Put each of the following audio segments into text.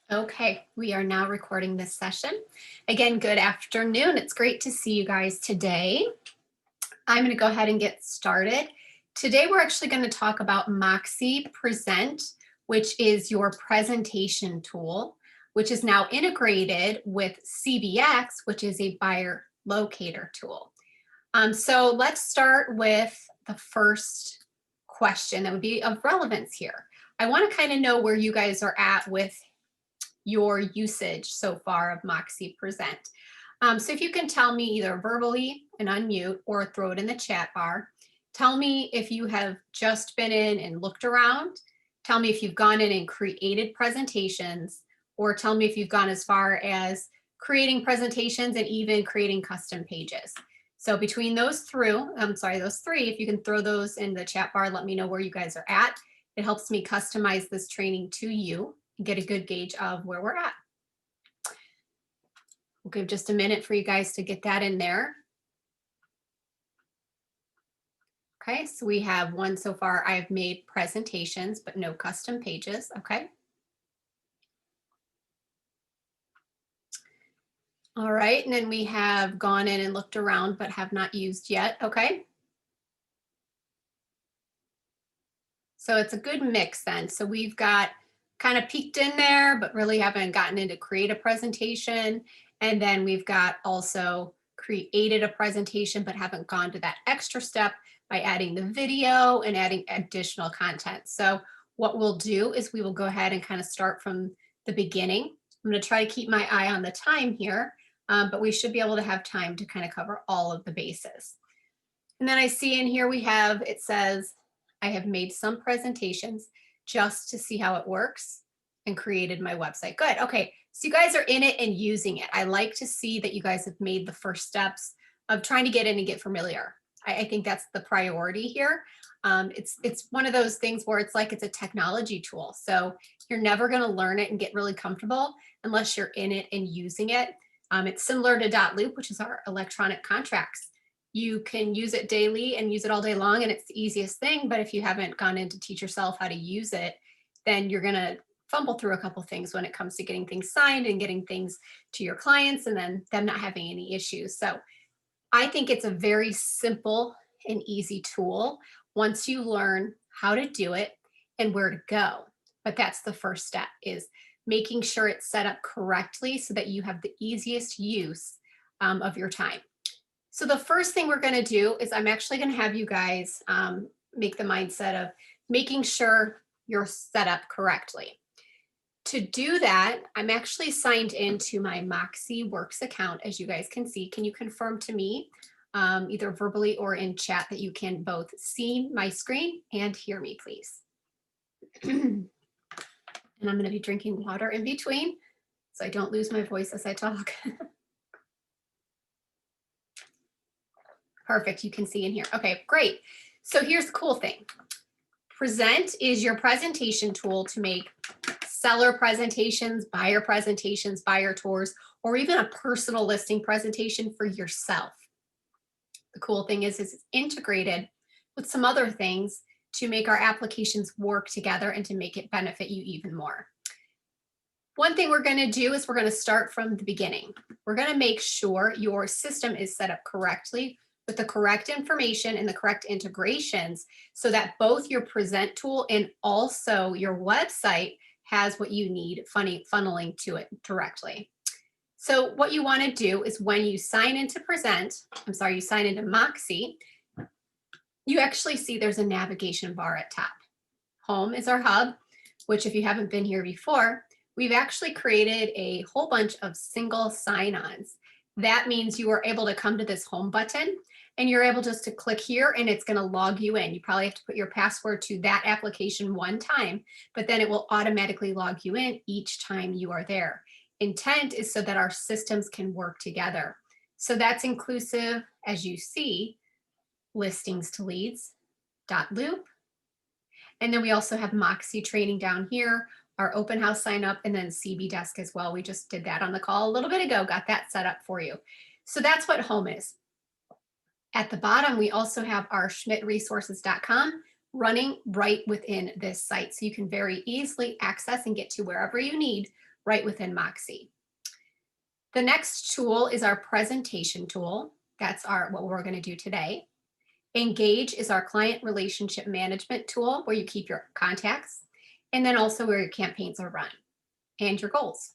Okay, we are now recording this session. Again, good afternoon. It's great to see you guys today. I'm going to go ahead and get started. Today, we're actually going to talk about Moxi Present, which is your presentation tool, which is now integrated with CBX, which is a buyer locator tool. So let's start with the first question that would be of relevance here. I want to kind of know where you guys are at with your usage so far of Moxi Present. So if you can tell me either verbally and unmute or throw it in the chat bar, tell me if you have just been in and looked around, tell me if you've gone in and created presentations, or tell me if you've gone as far as creating presentations and even creating custom pages. So between those three, if you can throw those in the chat bar, let me know where you guys are at. It helps me customize this training to you and get a good gauge of where we're at. We'll give just a minute for you guys to get that in there. Okay, so we have one so far. I've made presentations, but no custom pages. Okay. All right, and then we have gone in and looked around, but have not used yet. Okay. So it's a good mix then. So we've got kind of peeked in there, but really haven't gotten into create a presentation. And then we've got also created a presentation, but haven't gone to that extra step by adding the video and adding additional content. So what we'll do is we will go ahead and kind of start from the beginning. I'm going to try to keep my eye on the time here, but we should be able to have time to kind of cover all of the bases. And then I see in here we have, it says, I have made some presentations just to see how it works and created my website. Good. Okay. So you guys are in it and using it. I like to see that you guys have made the first steps of trying to get in and get familiar. I think that's the priority here. It's one of those things where it's like it's a technology tool. So you're never going to learn it and get really comfortable unless you're in it and using it. It's similar to .loop, which is our electronic contracts. You can use it daily and use it all day long, and it's the easiest thing. But if you haven't gone in to teach yourself how to use it, then you're going to fumble through a couple things when it comes to getting things signed and getting things to your clients and then them not having any issues. So I think it's a very simple and easy tool once you learn how to do it and where to go. But that's the first step, is making sure it's set up correctly so that you have the easiest use of your time. So the first thing we're going to do is I'm actually going to have you guys make the mindset of making sure you're set up correctly. To do that, I'm actually signed into my Moxi Works account, as you guys can see. Can you confirm to me, either verbally or in chat, that you can both see my screen and hear me, please? And I'm going to be drinking water in between so I don't lose my voice as I talk. Perfect, you can see in here. Okay, great. So here's the cool thing. Present is your presentation tool to make seller presentations, buyer tours, or even a personal listing presentation for yourself. The cool thing is it's integrated with some other things to make our applications work together and to make it benefit you even more. One thing we're going to do is we're going to start from the beginning. We're going to make sure your system is set up correctly with the correct information and the correct integrations so that both your present tool and also your website has what you need funneling to it directly. So what you want to do is when you sign into you sign into Moxi, you actually see there's a navigation bar at top. Home is our hub, which if you haven't been here before, we've actually created a whole bunch of single sign-ons. That means you are able to come to this home button and you're able just to click here and it's going to log you in. You probably have to put your password to that application one time, but then it will automatically log you in each time you are there. Intent is so that our systems can work together. So that's inclusive, as you see, listings to leads, .loop. And then we also have Moxi training down here, our open house sign up, and then CB desk as well. We just did that on the call a little bit ago, got that set up for you. So that's what home is. At the bottom, we also have our schmidtresources.com running right within this site. So you can very easily access and get to wherever you need right within Moxi. The next tool is our presentation tool. That's what we're going to do today. Engage is our client relationship management tool where you keep your contacts, and then also where your campaigns are run and your goals.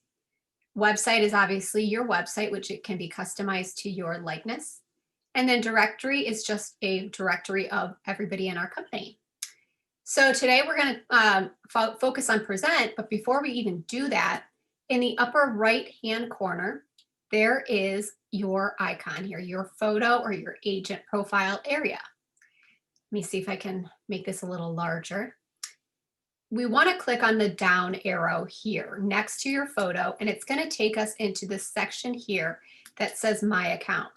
Website is obviously your website, which it can be customized to your likeness. And then directory is just a directory of everybody in our company. So today we're going to focus on present, but before we even do that, in the upper right-hand corner, there is your icon here, your photo or your agent profile area. Let me see if I can make this a little larger. We want to click on the down arrow here next to your photo, and it's going to take us into this section here that says My Account.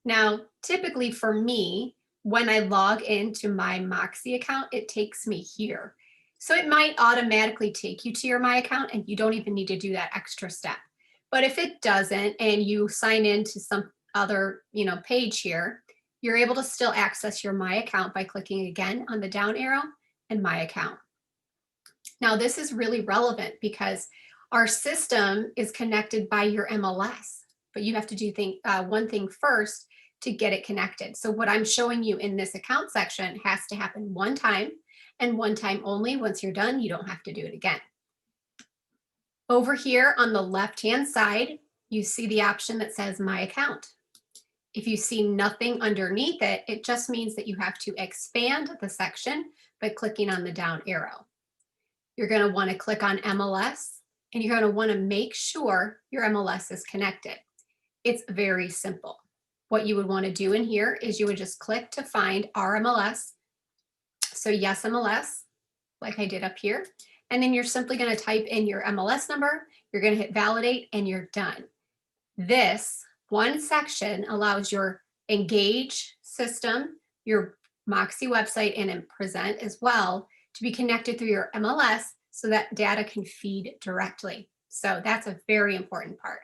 Now, typically for me, when I log into my Moxi account, it takes me here. So it might automatically take you to your My Account, and you don't even need to do that extra step. But if it doesn't, and you sign into some other page here, you're able to still access your My Account by clicking again on the down arrow and My Account. Now, this is really relevant because our system is connected by your MLS, but you have to do one thing first to get it connected. So what I'm showing you in this account section has to happen one time, and one time only. Once you're done, you don't have to do it again. Over here on the left-hand side, you see the option that says My Account. If you see nothing underneath it, it just means that you have to expand the section by clicking on the down arrow. You're going to want to click on MLS, and you're going to want to make sure your MLS is connected. It's very simple. What you would want to do in here is you would just click to find our MLS. So yes, MLS, like I did up here. And then you're simply going to type in your MLS number. You're going to hit validate, and you're done. This one section allows your Engage system, your Moxi website, and in Present as well to be connected through your MLS so that data can feed directly. So that's a very important part.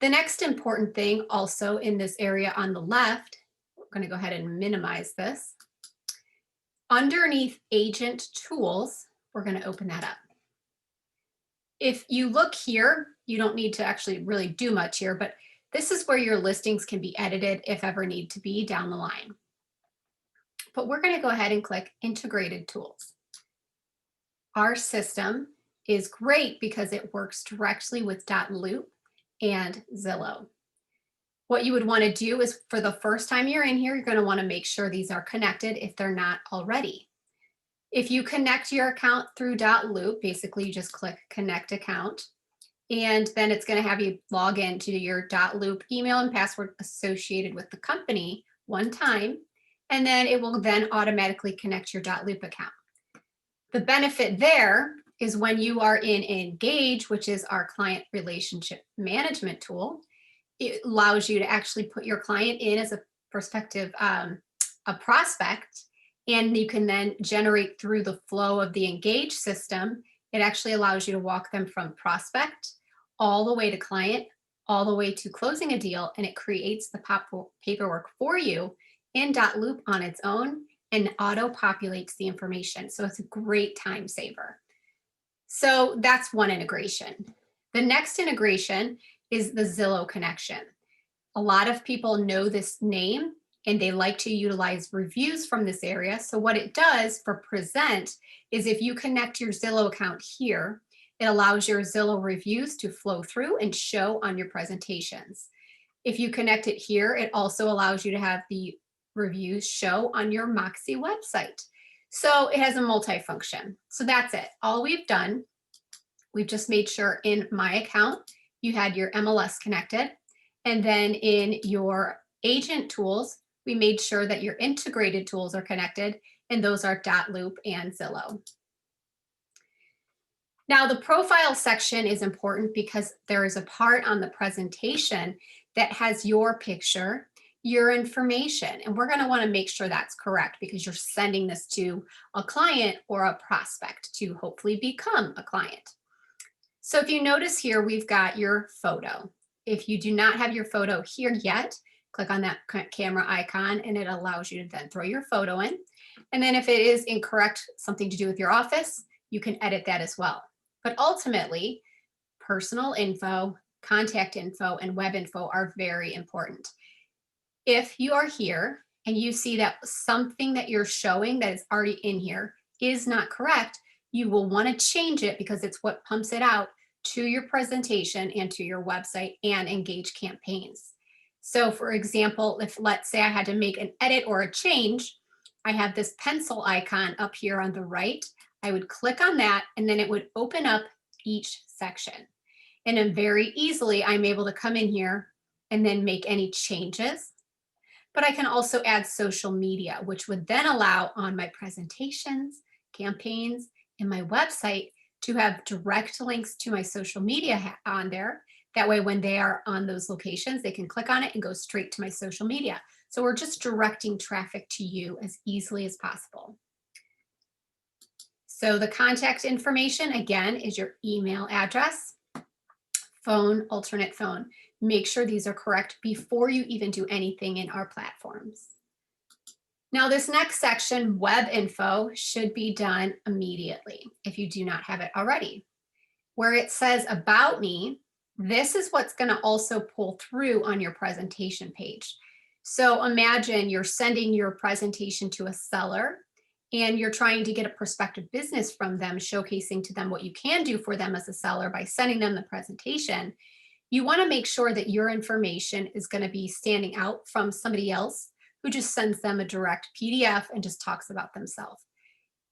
The next important thing also in this area on the left, we're going to go ahead and minimize this. Underneath Agent Tools, we're going to open that up. If you look here, you don't need to actually really do much here, but this is where your listings can be edited if ever need to be down the line. But we're going to go ahead and click Integrated Tools. Our system is great because it works directly with .loop and Zillow. What you would want to do is for the first time you're in here, you're going to want to make sure these are connected if they're not already. If you connect your account through .loop, basically you just click Connect Account, and then it's going to have you log into your .loop email and password associated with the company one time, and then it will then automatically connect your .loop account. The benefit there is when you are in Engage, which is our client relationship management tool, it allows you to actually put your client in as a prospective, a prospect, and you can then generate through the flow of the Engage system. It actually allows you to walk them from prospect all the way to client, all the way to closing a deal, and it creates the paperwork for you in .loop on its own and auto-populates the information. So it's a great time saver. So that's one integration. The next integration is the Zillow connection. A lot of people know this name and they like to utilize reviews from this area. So what it does for Present is if you connect your Zillow account here, it allows your Zillow reviews to flow through and show on your presentations. If you connect it here, it also allows you to have the reviews show on your Moxi website. So it has a multifunction. So that's it. All we've done, we've just made sure in My Account, you had your MLS connected. And then in your agent tools, we made sure that your integrated tools are connected, and those are .loop and Zillow. Now, the profile section is important because there is a part on the presentation that has your picture, your information, and we're going to want to make sure that's correct because you're sending this to a client or a prospect to hopefully become a client. So if you notice here, we've got your photo. If you do not have your photo here yet, click on that camera icon and it allows you to then throw your photo in. And then if it is incorrect, something to do with your office, you can edit that as well. But ultimately, personal info, contact info, and web info are very important. If you are here and you see that something that you're showing that is already in here is not correct, you will want to change it because it's what pumps it out to your presentation and to your website and engage campaigns. So for example, if let's say I had to make an edit or a change, I have this pencil icon up here on the right. I would click on that and then it would open up each section. And then very easily, I'm able to come in here and then make any changes. But I can also add social media, which would then allow on my presentations, campaigns, and my website to have direct links to my social media on there. That way, when they are on those locations, they can click on it and go straight to my social media. So we're just directing traffic to you as easily as possible. So the contact information, again, is your email address, phone, alternate phone. Make sure these are correct before you even do anything in our platforms. Now this next section, web info, should be done immediately if you do not have it already. Where it says about me, this is what's going to also pull through on your presentation page. So imagine you're sending your presentation to a seller and you're trying to get a prospective business from them, showcasing to them what you can do for them as a seller by sending them the presentation. You want to make sure that your information is going to be standing out from somebody else who just sends them a direct PDF and just talks about themselves.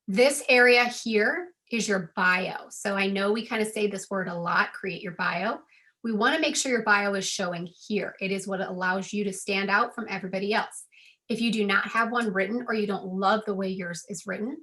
This area here is your bio. So I know we kind of say this word a lot, create your bio. We want to make sure your bio is showing here. It is what allows you to stand out from everybody else. If you do not have one written or you don't love the way yours is written,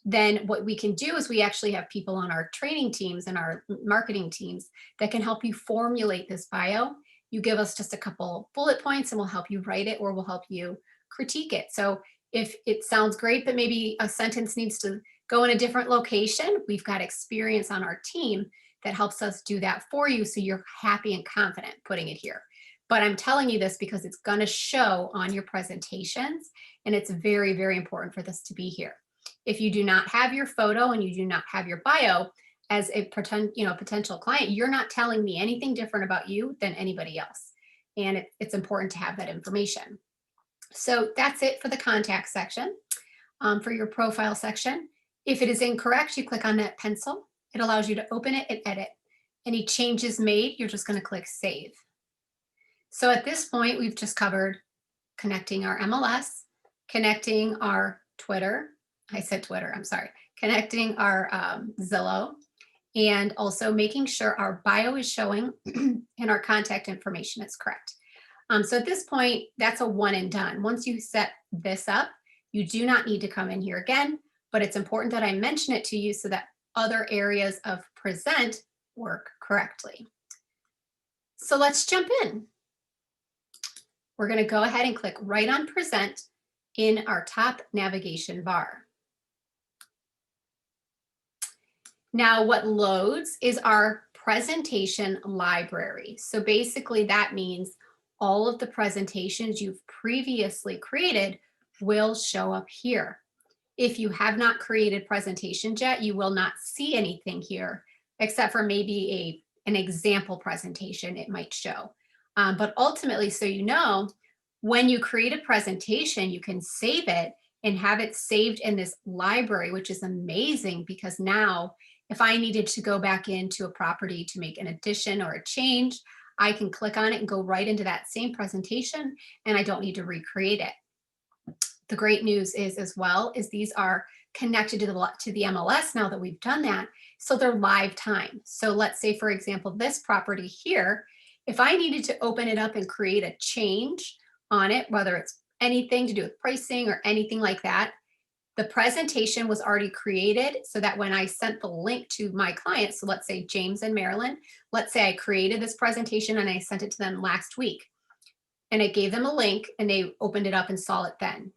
then what we can do is we actually have people on our training teams and our marketing teams that can help you formulate this bio. You give us just a couple bullet points and we'll help you write it or we'll help you critique it. So if it sounds great, but maybe a sentence needs to go in a different location, we've got experience on our team that helps us do that for you so you're happy and confident putting it here. But I'm telling you this because it's going to show on your presentations and it's very, very important for this to be here. If you do not have your photo and you do not have your bio as a potential client, you're not telling me anything different about you than anybody else. And it's important to have that information. So that's it for the contact section. For your profile section, if it is incorrect, you click on that pencil. It allows you to open it and edit. Any changes made, you're just going to click save. So at this point, we've just covered connecting our MLS, connecting our Twitter. I said Twitter, I'm sorry. Connecting our Zillow, and also making sure our bio is showing and our contact information is correct. So at this point, that's a one and done. Once you set this up, you do not need to come in here again, but it's important that I mention it to you so that other areas of present work correctly. So let's jump in. We're going to go ahead and click right on present in our top navigation bar. Now what loads is our presentation library. So basically that means all of the presentations you've previously created will show up here. If you have not created presentations yet, you will not see anything here, except for maybe an example presentation it might show. But ultimately, so you know, when you create a presentation, you can save it and have it saved in this library, which is amazing because now if I needed to go back into a property to make an addition or a change, I can click on it and go right into that same presentation and I don't need to recreate it. The great news is as well is these are connected to the MLS now that we've done that. So they're live time. So let's say, for example, this property here, if I needed to open it up and create a change on it, whether it's anything to do with pricing or anything like that, the presentation was already created so that when I sent the link to my clients, so let's say James and Marilyn, let's say I created this presentation and I sent it to them last week and I gave them a link and they opened it up and saw it then.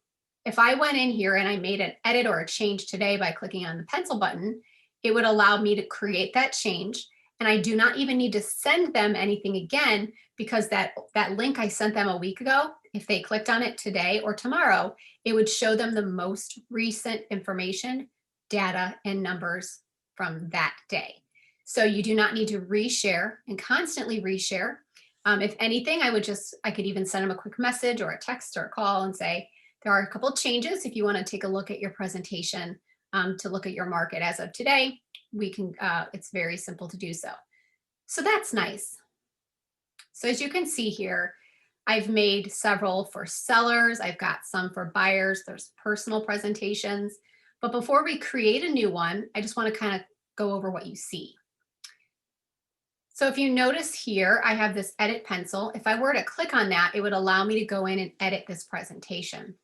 If I went in here and I made an edit or a change today by clicking on the pencil button, it would allow me to create that change. And I do not even need to send them anything again because that link I sent them a week ago, if they clicked on it today or tomorrow, it would show them the most recent information, data, and numbers from that day. So you do not need to reshare and constantly reshare. If anything, I could even send them a quick message or a text or a call and say, there are a couple changes if you want to take a look at your presentation to look at your market as of today. We can, it's very simple to do so. So that's nice. So as you can see here, I've made several for sellers. I've got some for buyers. There's personal presentations. But before we create a new one, I just want to kind of go over what you see. So if you notice here, I have this edit pencil. If I were to click on that, it would allow me to go in and edit this presentation.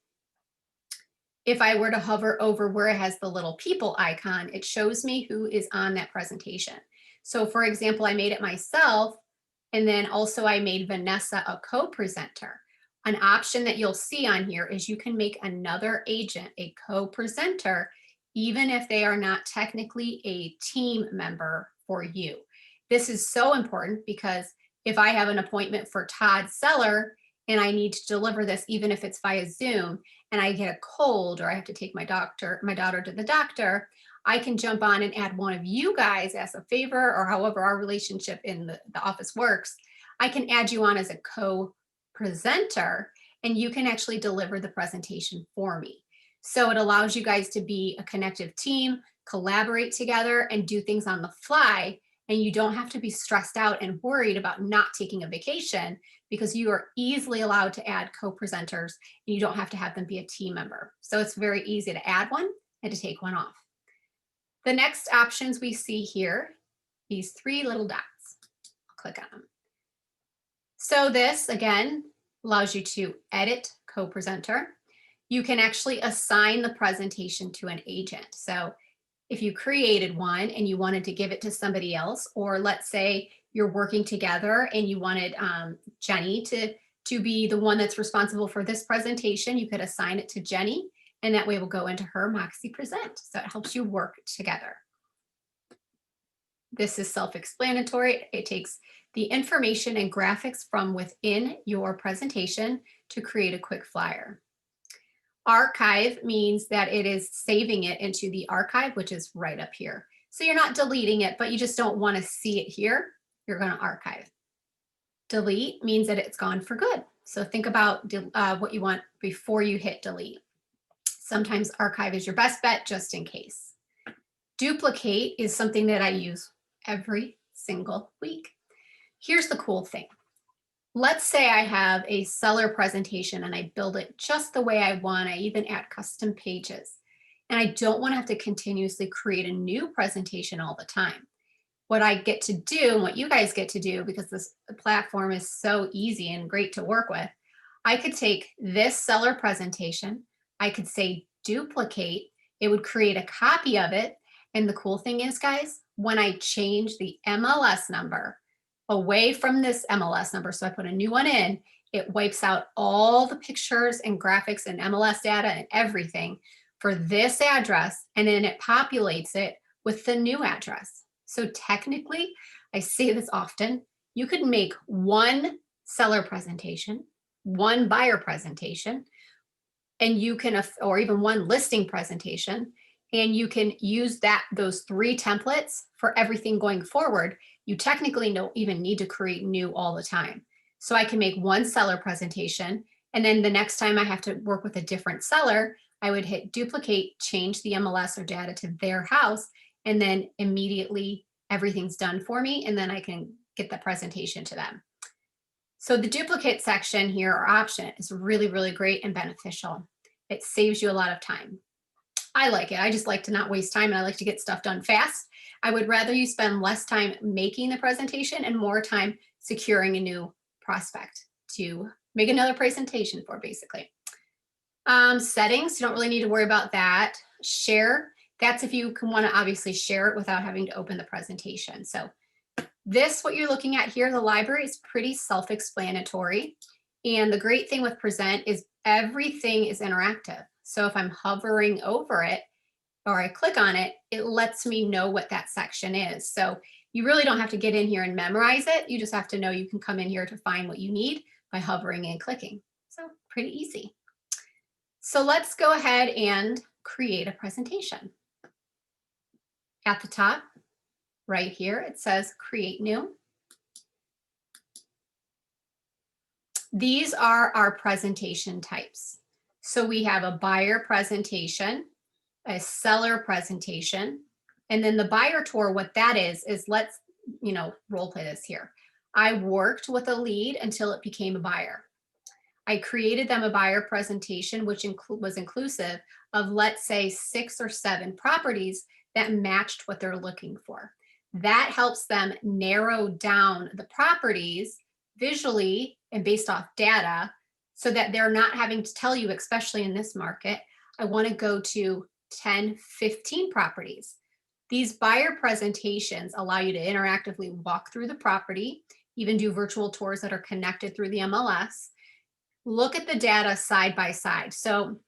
If I were to hover over where it has the little people icon, it shows me who is on that presentation. So for example, I made it myself, and then also I made Vanessa a co-presenter. An option that you'll see on here is you can make another agent a co-presenter, even if they are not technically a team member for you. This is so important because if I have an appointment for Todd Seller and I need to deliver this, even if it's via Zoom, and I get a cold or I have to take my daughter to the doctor, I can jump on and add one of you guys as a favor, or however our relationship in the office works. I can add you on as a co-presenter and you can actually deliver the presentation for me. So it allows you guys to be a connective team, collaborate together, and do things on the fly. And you don't have to be stressed out and worried about not taking a vacation because you are easily allowed to add co-presenters and you don't have to have them be a team member. So it's very easy to add one and to take one off. The next options we see here, these three little dots. I'll click on them. So this, again, allows you to edit co-presenter. You can actually assign the presentation to an agent. So if you created one and you wanted to give it to somebody else, or let's say you're working together and you wanted Jenny to be the one that's responsible for this presentation, you could assign it to Jenny, and that way will go into her Moxi Present. So it helps you work together. This is self-explanatory. It takes the information and graphics from within your presentation to create a quick flyer. Archive means that it is saving it into the archive, which is right up here. So you're not deleting it, but you just don't want to see it here. You're going to archive. Delete means that it's gone for good. So think about what you want before you hit delete. Sometimes archive is your best bet just in case. Duplicate is something that I use every single week. Here's the cool thing. Let's say I have a seller presentation and I build it just the way I want. I even add custom pages. And I don't want to have to continuously create a new presentation all the time. What I get to do and what you guys get to do, because this platform is so easy and great to work with, I could take this seller presentation, I could say duplicate, it would create a copy of it. And the cool thing is, guys, when I change the MLS number away from this MLS number, so I put a new one in, it wipes out all the pictures and graphics and MLS data and everything for this address, and then it populates it with the new address. So technically, I say this often, you could make one seller presentation, one buyer presentation, and you can, or even one listing presentation, and you can use those three templates for everything going forward. You technically don't even need to create new all the time. So I can make one seller presentation, and then the next time I have to work with a different seller, I would hit duplicate, change the MLS or data to their house, and then immediately everything's done for me, and then I can get the presentation to them. So the duplicate section here, or option, is really, really great and beneficial. It saves you a lot of time. I like it. I just like to not waste time and I like to get stuff done fast. I would rather you spend less time making the presentation and more time securing a new prospect to make another presentation for, basically. Settings, you don't really need to worry about that. Share, that's if you can want to obviously share it without having to open the presentation. So this, what you're looking at here, the library, is pretty self-explanatory. And the great thing with Present is everything is interactive. So if I'm hovering over it or I click on it, it lets me know what that section is. So you really don't have to get in here and memorize it. You just have to know you can come in here to find what you need by hovering and clicking. So pretty easy. So let's go ahead and create a presentation. At the top, right here, it says create new. These are our presentation types. So we have a buyer presentation, a seller presentation, and then the buyer tour, what that is let's, role play this here. I worked with a lead until it became a buyer. I created them a buyer presentation, which was inclusive of, let's say, 6 or 7 properties that matched what they're looking for. That helps them narrow down the properties visually and based off data so that they're not having to tell you, especially in this market, I want to go to 10, 15 properties. These buyer presentations allow you to interactively walk through the property, even do virtual tours that are connected through the MLS. Look at the data side by side. So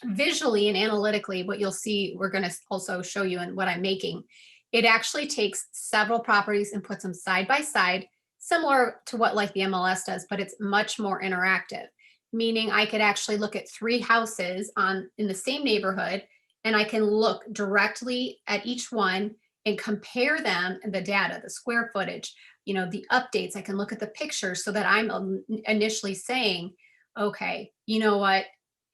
visually and analytically, what you'll see, we're going to also show you in what I'm making. It actually takes several properties and puts them side by side, similar to what like the MLS does, but it's much more interactive. Meaning I could actually look at 3 houses in the same neighborhood, and I can look directly at each one and compare them and the data, the square footage, the updates. I can look at the pictures so that I'm initially saying, okay, you know what?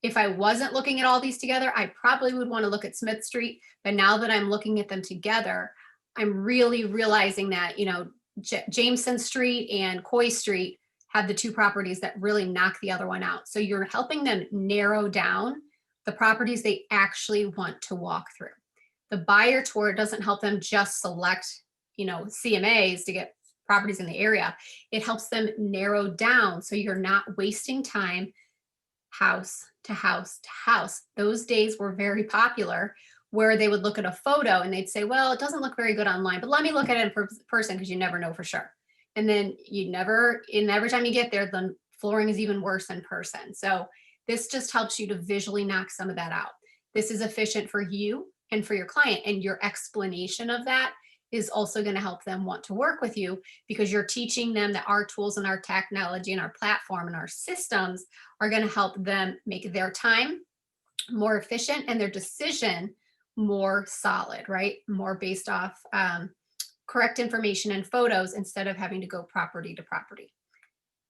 If I wasn't looking at all these together, I probably would want to look at Smith Street. But now that I'm looking at them together, I'm really realizing that, Jameson Street and Coy Street have the 2 properties that really knock the other one out. So you're helping them narrow down the properties they actually want to walk through. The buyer tour doesn't help them just select, CMAs to get properties in the area. It helps them narrow down so you're not wasting time house to house to house. Those days were very popular where they would look at a photo and they'd say, well, it doesn't look very good online, but let me look at it in person because you never know for sure. And then every time you get there, the flooring is even worse in person. So this just helps you to visually knock some of that out. This is efficient for you and for your client, and your explanation of that is also going to help them want to work with you because you're teaching them that our tools and our technology and our platform and our systems are going to help them make their time more efficient and their decision more solid, right? More based off correct information and photos instead of having to go property to property.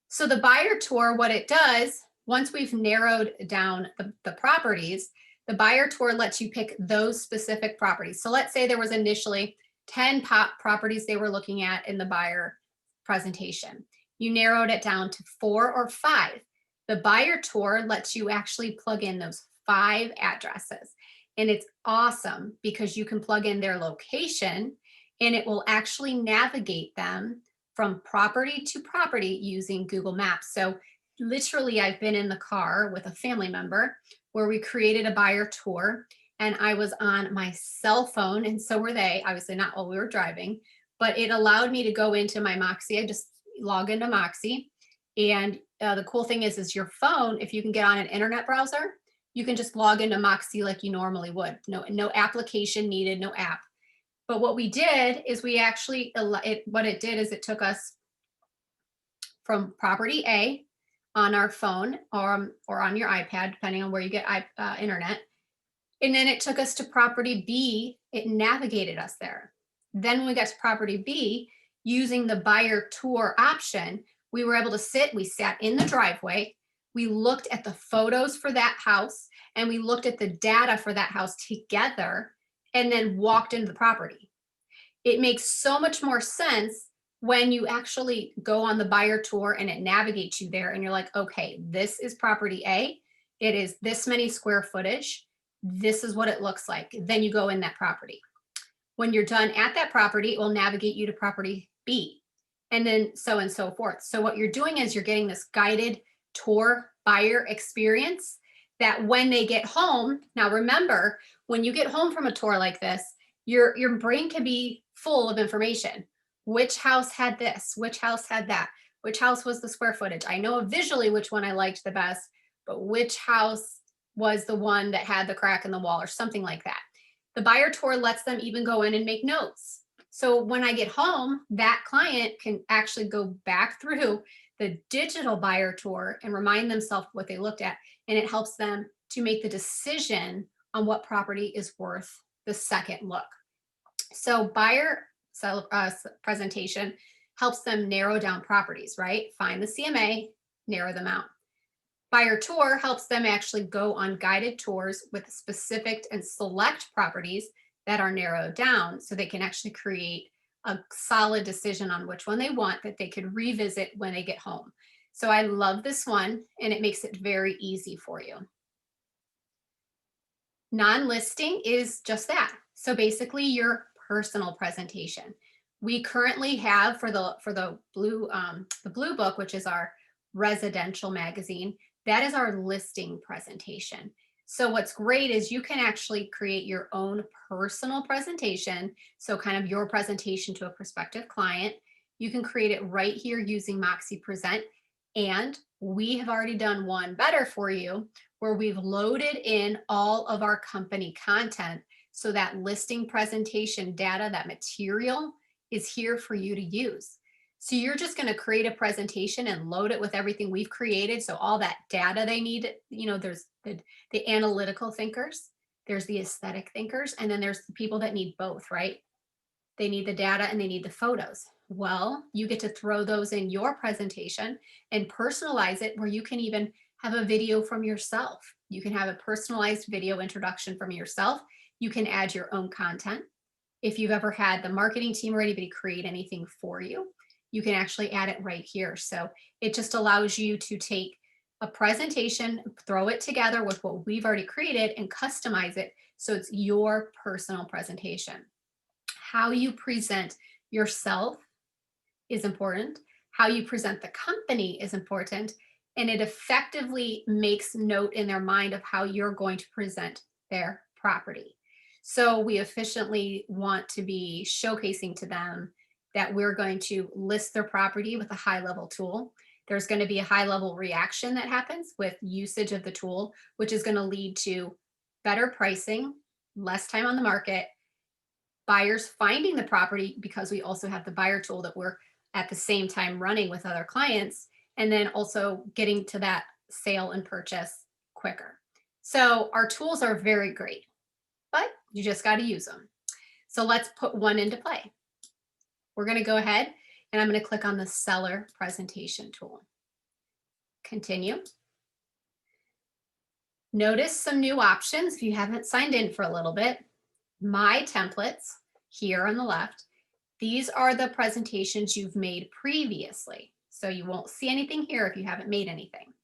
So the buyer tour, what it does, once we've narrowed down the properties, the buyer tour lets you pick those specific properties. So let's say there was initially 10 properties they were looking at in the buyer presentation. You narrowed it down to 4 or 5. The buyer tour lets you actually plug in those 5 addresses. And it's awesome because you can plug in their location and it will actually navigate them from property to property using Google Maps. So literally, I've been in the car with a family member where we created a buyer tour and I was on my cell phone, and so were they, obviously not while we were driving, but it allowed me to go into my Moxi. I just log into Moxi, and the cool thing is your phone, if you can get on an internet browser, you can just log into Moxi like you normally would. No application needed, no app. But what we did is we actually, what it did is it took us from property A on our phone or on your iPad, depending on where you get internet. And then it took us to property B. It navigated us there. Then when we got to property B, using the buyer tour option, we were able to we sat in the driveway, we looked at the photos for that house, and we looked at the data for that house together, and then walked into the property. It makes so much more sense when you actually go on the buyer tour and it navigates you there and you're like, okay, this is property A. It is this many square footage. This is what it looks like. Then you go in that property. When you're done at that property, it will navigate you to property B, and then so on and so forth. So what you're doing is you're getting this guided tour buyer experience that when they get home, now remember, when you get home from a tour like this, your brain can be full of information. Which house had this? Which house had that? Which house was the square footage? I know visually which one I liked the best, but which house was the one that had the crack in the wall or something like that. The buyer tour lets them even go in and make notes. So when I get home, that client can actually go back through the digital buyer tour and remind themselves what they looked at. And it helps them to make the decision on what property is worth the second look. So buyer presentation helps them narrow down properties, right? Find the CMA, narrow them out. Buyer tour helps them actually go on guided tours with specific and select properties that are narrowed down so they can actually create a solid decision on which one they want that they could revisit when they get home. So I love this one and it makes it very easy for you. Non-listing is just that. So basically your personal presentation. We currently have for the blue book, which is our residential magazine, that is our listing presentation. So what's great is you can actually create your own personal presentation. So kind of your presentation to a prospective client. You can create it right here using Moxi Present. And we have already done one better for you where we've loaded in all of our company content. So that listing presentation data, that material is here for you to use. So you're just going to create a presentation and load it with everything we've created. So all that data they need, there's the analytical thinkers, there's the aesthetic thinkers, and then there's the people that need both, right? They need the data and they need the photos. Well, you get to throw those in your presentation and personalize it where you can even have a video from yourself. You can have a personalized video introduction from yourself. You can add your own content. If you've ever had the marketing team or anybody create anything for you, you can actually add it right here. So it just allows you to take a presentation, throw it together with what we've already created and customize it so it's your personal presentation. How you present yourself is important. How you present the company is important. And it effectively makes note in their mind of how you're going to present their property. So we efficiently want to be showcasing to them that we're going to list their property with a high-level tool. There's going to be a high-level reaction that happens with usage of the tool, which is going to lead to better pricing, less time on the market, buyers finding the property because we also have the buyer tool that we're at the same time running with other clients, and then also getting to that sale and purchase quicker. So our tools are very great, but you just got to use them. So let's put one into play. We're going to go ahead and I'm going to click on the seller presentation tool. Continue. Notice some new options if you haven't signed in for a little bit. My templates here on the left. These are the presentations you've made previously. So you won't see anything here if you haven't made anything.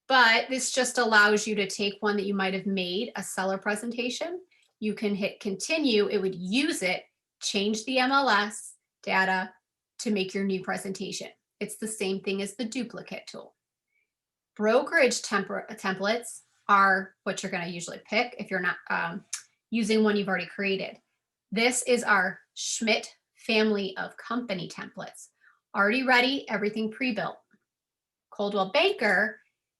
But this just allows you to take one that you might have made, a seller presentation. You can hit continue. It would use it, change the MLS data to make your new presentation. It's the same thing as the duplicate tool. Brokerage templates are what you're going to usually pick if you're not using one you've already created. This is our Schmidt family of company templates. Already ready, everything pre-built. Coldwell Banker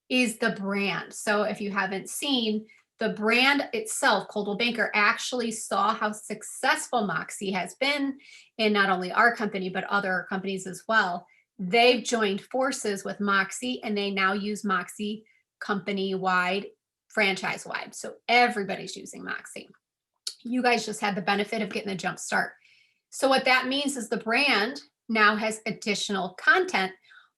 is the brand. So if you haven't seen, the brand itself, Coldwell Banker, actually saw how successful Moxi has been in not only our company, but other companies as well. They've joined forces with Moxi and they now use Moxi company-wide, franchise-wide. So everybody's using Moxi. You guys just had the benefit of getting a jump start. So what that means is the brand now has additional content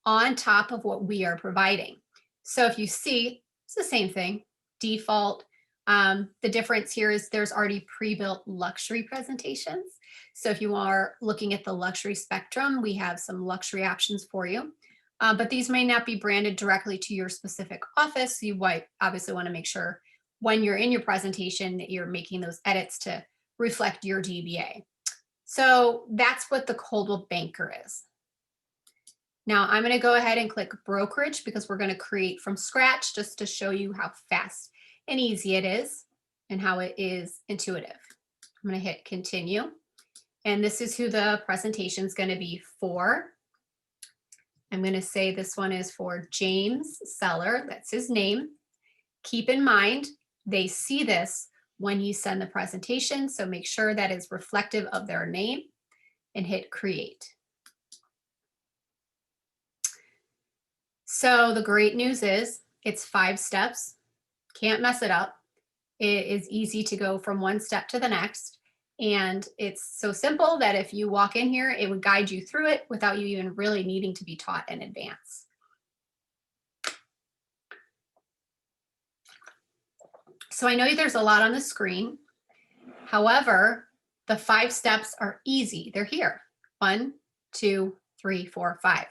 on top of what we are providing. So if you see, it's the same thing, default. The difference here is there's already pre-built luxury presentations. So if you are looking at the luxury spectrum, we have some luxury options for you. But these may not be branded directly to your specific office. You might obviously want to make sure when you're in your presentation that you're making those edits to reflect your DBA. So that's what the Coldwell Banker is. Now I'm going to go ahead and click brokerage because we're going to create from scratch just to show you how fast and easy it is and how it is intuitive. I'm going to hit continue. And this is who the presentation is going to be for. I'm going to say this one is for James Seller. That's his name. Keep in mind, they see this when you send the presentation. So make sure that is reflective of their name and hit create. So the great news is it's 5 steps. Can't mess it up. It is easy to go from one step to the next. And it's so simple that if you walk in here, it would guide you through it without you even really needing to be taught in advance. So I know there's a lot on the screen. However, the 5 steps are easy. They're here. 1, 2, 3, 4, 5.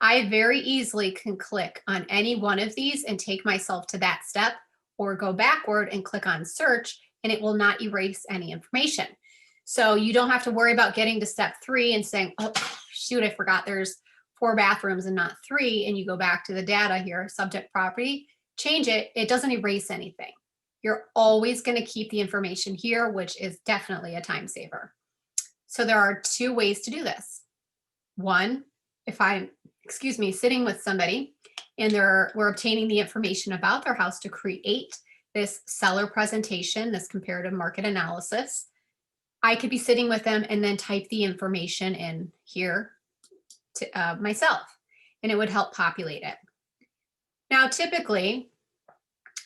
I very easily can click on any one of these and take myself to that step, or go backward and click on search, and it will not erase any information. So you don't have to worry about getting to step 3 and saying, oh, shoot, I forgot there's 4 bathrooms and not 3. And you go back to the data here, subject property, change it. It doesn't erase anything. You're always going to keep the information here, which is definitely a time saver. So there are 2 ways to do this. One, if I'm, sitting with somebody and we're obtaining the information about their house to create this seller presentation, this comparative market analysis, I could be sitting with them and then type the information in here to myself, and it would help populate it. Now, typically,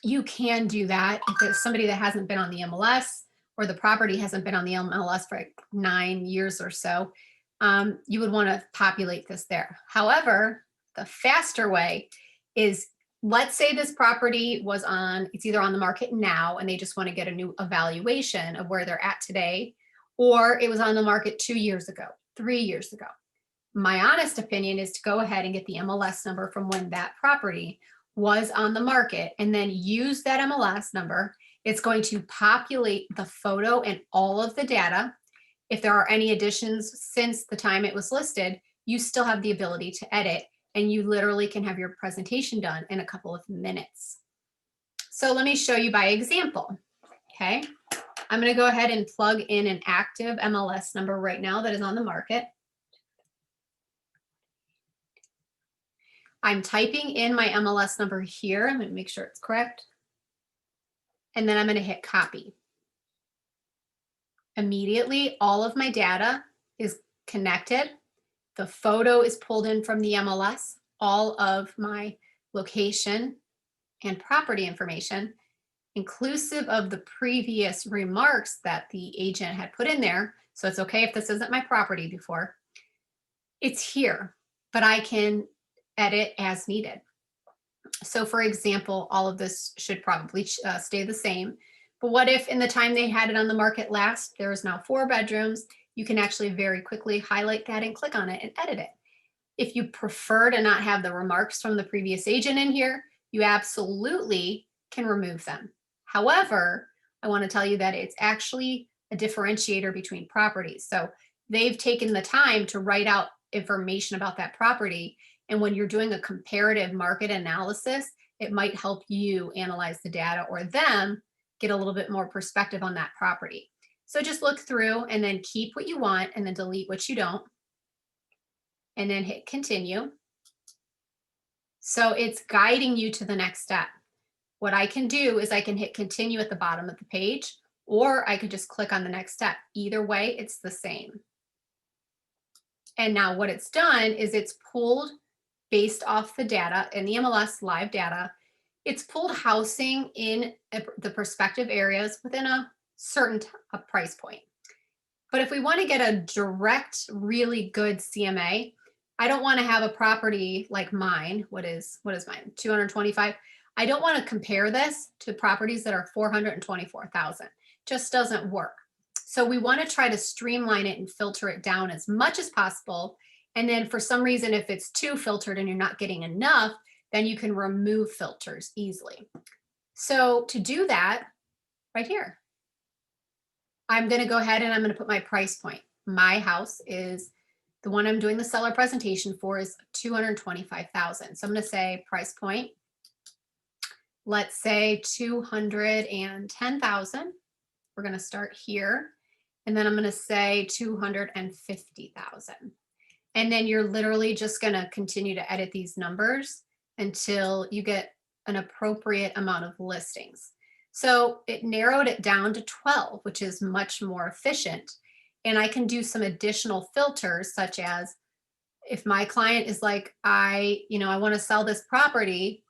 you can do that if it's somebody that hasn't been on the MLS, or the property hasn't been on the MLS for like 9 years or so. You would want to populate this there. However, the faster way is, let's say this property was it's either on the market now and they just want to get a new evaluation of where they're at today, or it was on the market 2 years ago, 3 years ago. My honest opinion is to go ahead and get the MLS number from when that property was on the market, and then use that MLS number. It's going to populate the photo and all of the data. If there are any additions since the time it was listed, you still have the ability to edit, and you literally can have your presentation done in a couple of minutes. So let me show you by example. Okay, I'm going to go ahead and plug in an active MLS number right now that is on the market. I'm typing in my MLS number here. I'm going to make sure it's correct. And then I'm going to hit copy. Immediately, all of my data is connected. The photo is pulled in from the MLS, all of my location and property information, inclusive of the previous remarks that the agent had put in there. So it's okay if this isn't my property before. It's here, but I can edit as needed. So for example, all of this should probably stay the same. But what if in the time they had it on the market last, there is now 4 bedrooms? You can actually very quickly highlight that and click on it and edit it. If you prefer to not have the remarks from the previous agent in here, you absolutely can remove them. However, I want to tell you that it's actually a differentiator between properties. So they've taken the time to write out information about that property. And when you're doing a comparative market analysis, it might help you analyze the data, or them get a little bit more perspective on that property. So just look through and then keep what you want and then delete what you don't. And then hit continue. So it's guiding you to the next step. What I can do is I can hit continue at the bottom of the page, or I could just click on the next step. Either way, it's the same. And now what it's done is it's pulled, based off the data in the MLS live data, it's pulled housing in the prospective areas within a certain price point. But if we want to get a direct, really good CMA, I don't want to have a property like mine. What is mine? 225. I don't want to compare this to properties that are 424,000. Just doesn't work. So we want to try to streamline it and filter it down as much as possible. And then for some reason, if it's too filtered and you're not getting enough, then you can remove filters easily. So to do that, right here, I'm going to go ahead and I'm going to put my price point. My house is the one I'm doing the seller presentation for is 225,000. So I'm going to say price point. Let's say 210,000. We're going to start here. And then I'm going to say 250,000. And then you're literally just going to continue to edit these numbers until you get an appropriate amount of listings. So it narrowed it down to 12, which is much more efficient. And I can do some additional filters, such as if my client is like, I want to sell this property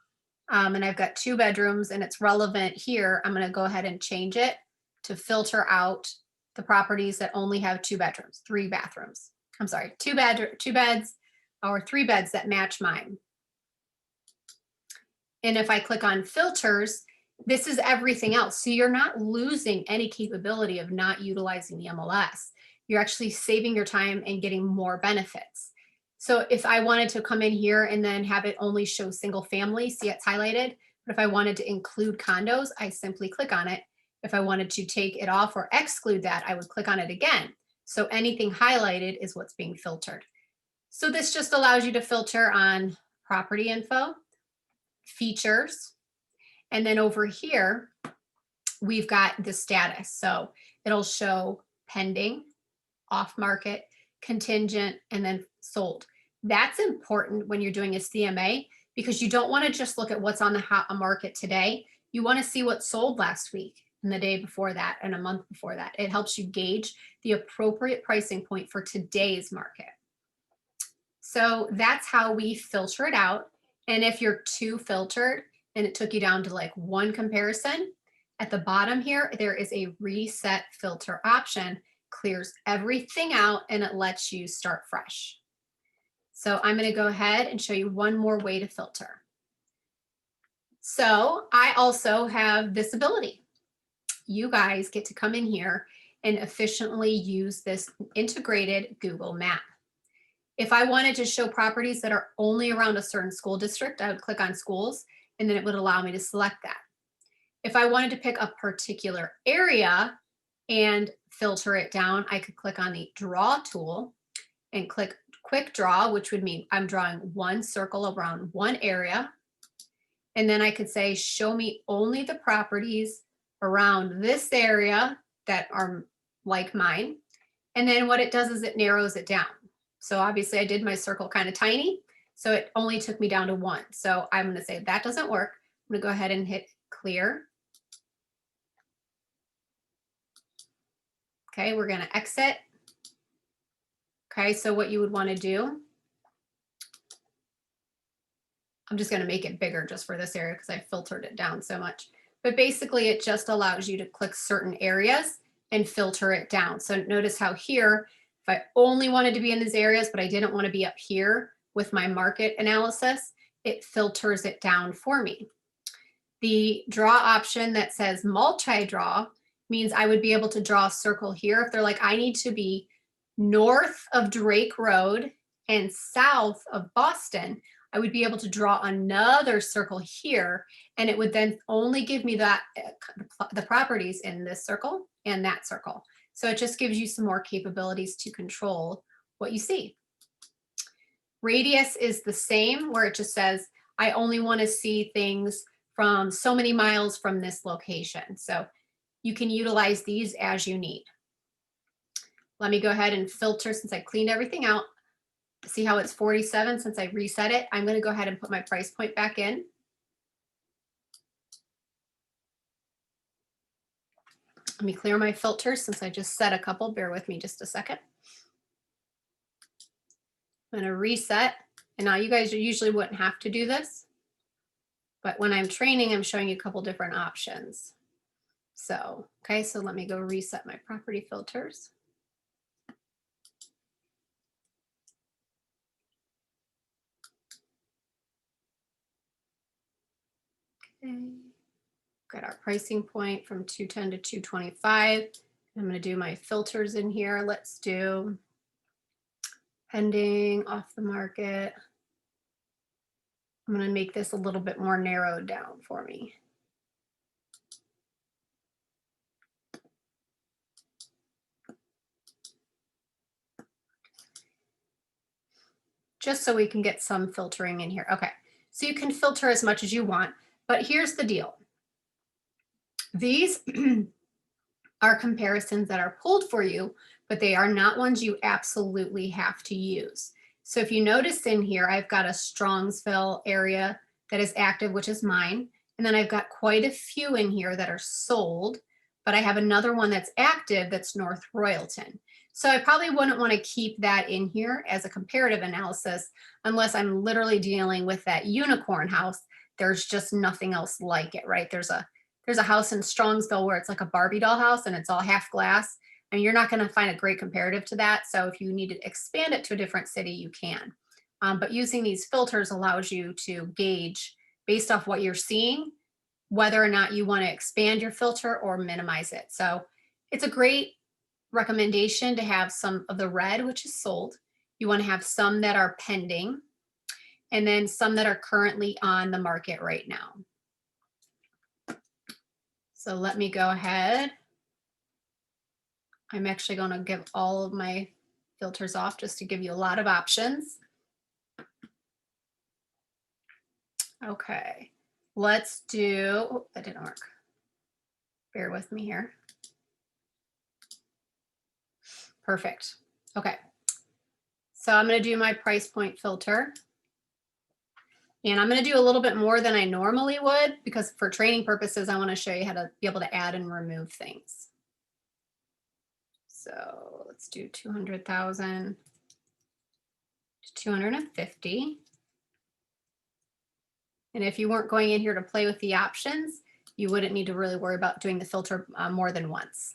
and I've got 2 bedrooms and it's relevant here, I'm going to go ahead and change it to filter out the properties that only have 2 bedrooms, 3 bathrooms. I'm sorry, 2 beds or 3 beds that match mine. And if I click on filters, this is everything else. So you're not losing any capability of not utilizing the MLS. You're actually saving your time and getting more benefits. So if I wanted to come in here and then have it only show single family, see it's highlighted. But if I wanted to include condos, I simply click on it. If I wanted to take it off or exclude that, I would click on it again. So anything highlighted is what's being filtered. So this just allows you to filter on property info, features, and then over here, we've got the status. So it'll show pending, off market, contingent, and then sold. That's important when you're doing a CMA because you don't want to just look at what's on the hot market today. You want to see what sold last week and the day before that and a month before that. It helps you gauge the appropriate pricing point for today's market. So that's how we filter it out. And if you're too filtered and it took you down to like one comparison, at the bottom here, there is a reset filter option, clears everything out and it lets you start fresh. So I'm going to go ahead and show you one more way to filter. So I also have this ability. You guys get to come in here and efficiently use this integrated Google map. If I wanted to show properties that are only around a certain school district, I would click on schools and then it would allow me to select that. If I wanted to pick a particular area and filter it down, I could click on the draw tool and click quick draw, which would mean I'm drawing one circle around one area. And then I could say, show me only the properties around this area that are like mine. And then what it does is it narrows it down. So obviously I did my circle kind of tiny, so it only took me down to 1. So I'm going to say that doesn't work. I'm going to go ahead and hit clear. Okay, we're going to exit. Okay, so what you would want to do, I'm just going to make it bigger just for this area because I filtered it down so much. But basically it just allows you to click certain areas and filter it down. So notice how here, if I only wanted to be in these areas, but I didn't want to be up here with my market analysis, it filters it down for me. The draw option that says multi-draw means I would be able to draw a circle here. If they're like, I need to be north of Drake Road and south of Boston, I would be able to draw another circle here, and it would then only give me that the properties in this circle and that circle. So it just gives you some more capabilities to control what you see. Radius is the same, where it just says, I only want to see things from so many miles from this location. So you can utilize these as you need. Let me go ahead and filter since I cleaned everything out. See how it's 47 since I reset it? I'm going to go ahead and put my price point back in. Let me clear my filters since I just set a couple. Bear with me just a second. I'm going to reset. And now you guys usually wouldn't have to do this, but when I'm training, I'm showing you a couple different options. So, okay, so let me go reset my property filters. Okay. Got our pricing point from 210 to 225. I'm going to do my filters in here. Let's do pending, off the market. I'm going to make this a little bit more narrowed down for me. Just so we can get some filtering in here. Okay, so you can filter as much as you want, but here's the deal. These are comparisons that are pulled for you, but they are not ones you absolutely have to use. So if you notice in here, I've got a Strongsville area that is active, which is mine. And then I've got quite a few in here that are sold, but I have another one that's active that's North Royalton. So I probably wouldn't want to keep that in here as a comparative analysis unless I'm literally dealing with that unicorn house. There's just nothing else like it, right? There's a house in Strongsville where it's like a Barbie doll house and it's all half glass. and you're not going to find a great comparative to that. So if you need to expand it to a different city, you can. But using these filters allows you to gauge based off what you're seeing, whether or not you want to expand your filter or minimize it. So it's a great recommendation to have some of the red, which is sold. You want to have some that are pending, and then some that are currently on the market right now. So let me go ahead. I'm actually going to give all of my filters off just to give you a lot of options. Okay, let's do, oh, that didn't work. Bear with me here. Perfect. Okay, so I'm going to do my price point filter. And I'm going to do a little bit more than I normally would, because for training purposes, I want to show you how to be able to add and remove things. So let's do 200,000 to 250. And if you weren't going in here to play with the options, you wouldn't need to really worry about doing the filter more than once.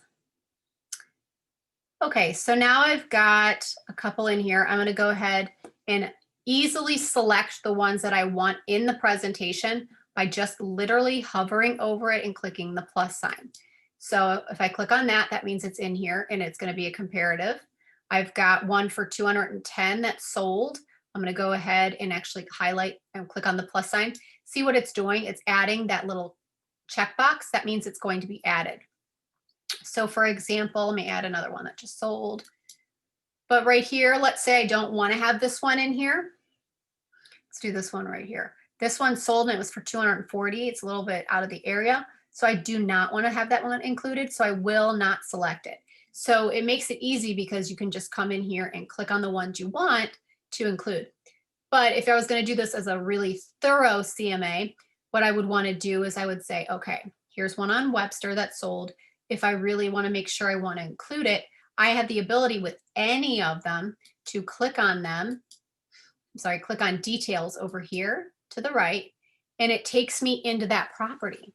Okay, so now I've got a couple in here. I'm going to go ahead and easily select the ones that I want in the presentation by just literally hovering over it and clicking the plus sign. So if I click on that, that means it's in here and it's going to be a comparative. I've got one for 210 that's sold. I'm going to go ahead and actually highlight and click on the plus sign. See what it's doing. It's adding that little checkbox. That means it's going to be added. So for example, let me add another one that just sold. But right here, let's say I don't want to have this one in here. Let's do this one right here. This one sold and it was for 240. It's a little bit out of the area. So I do not want to have that one included. So I will not select it. So it makes it easy because you can just come in here and click on the ones you want to include. But if I was going to do this as a really thorough CMA, what I would want to do is I would say, okay, here's one on Webster that sold. If I really want to make sure I want to include it, I have the ability with any of them to click on them. Click on details over here to the right, and it takes me into that property.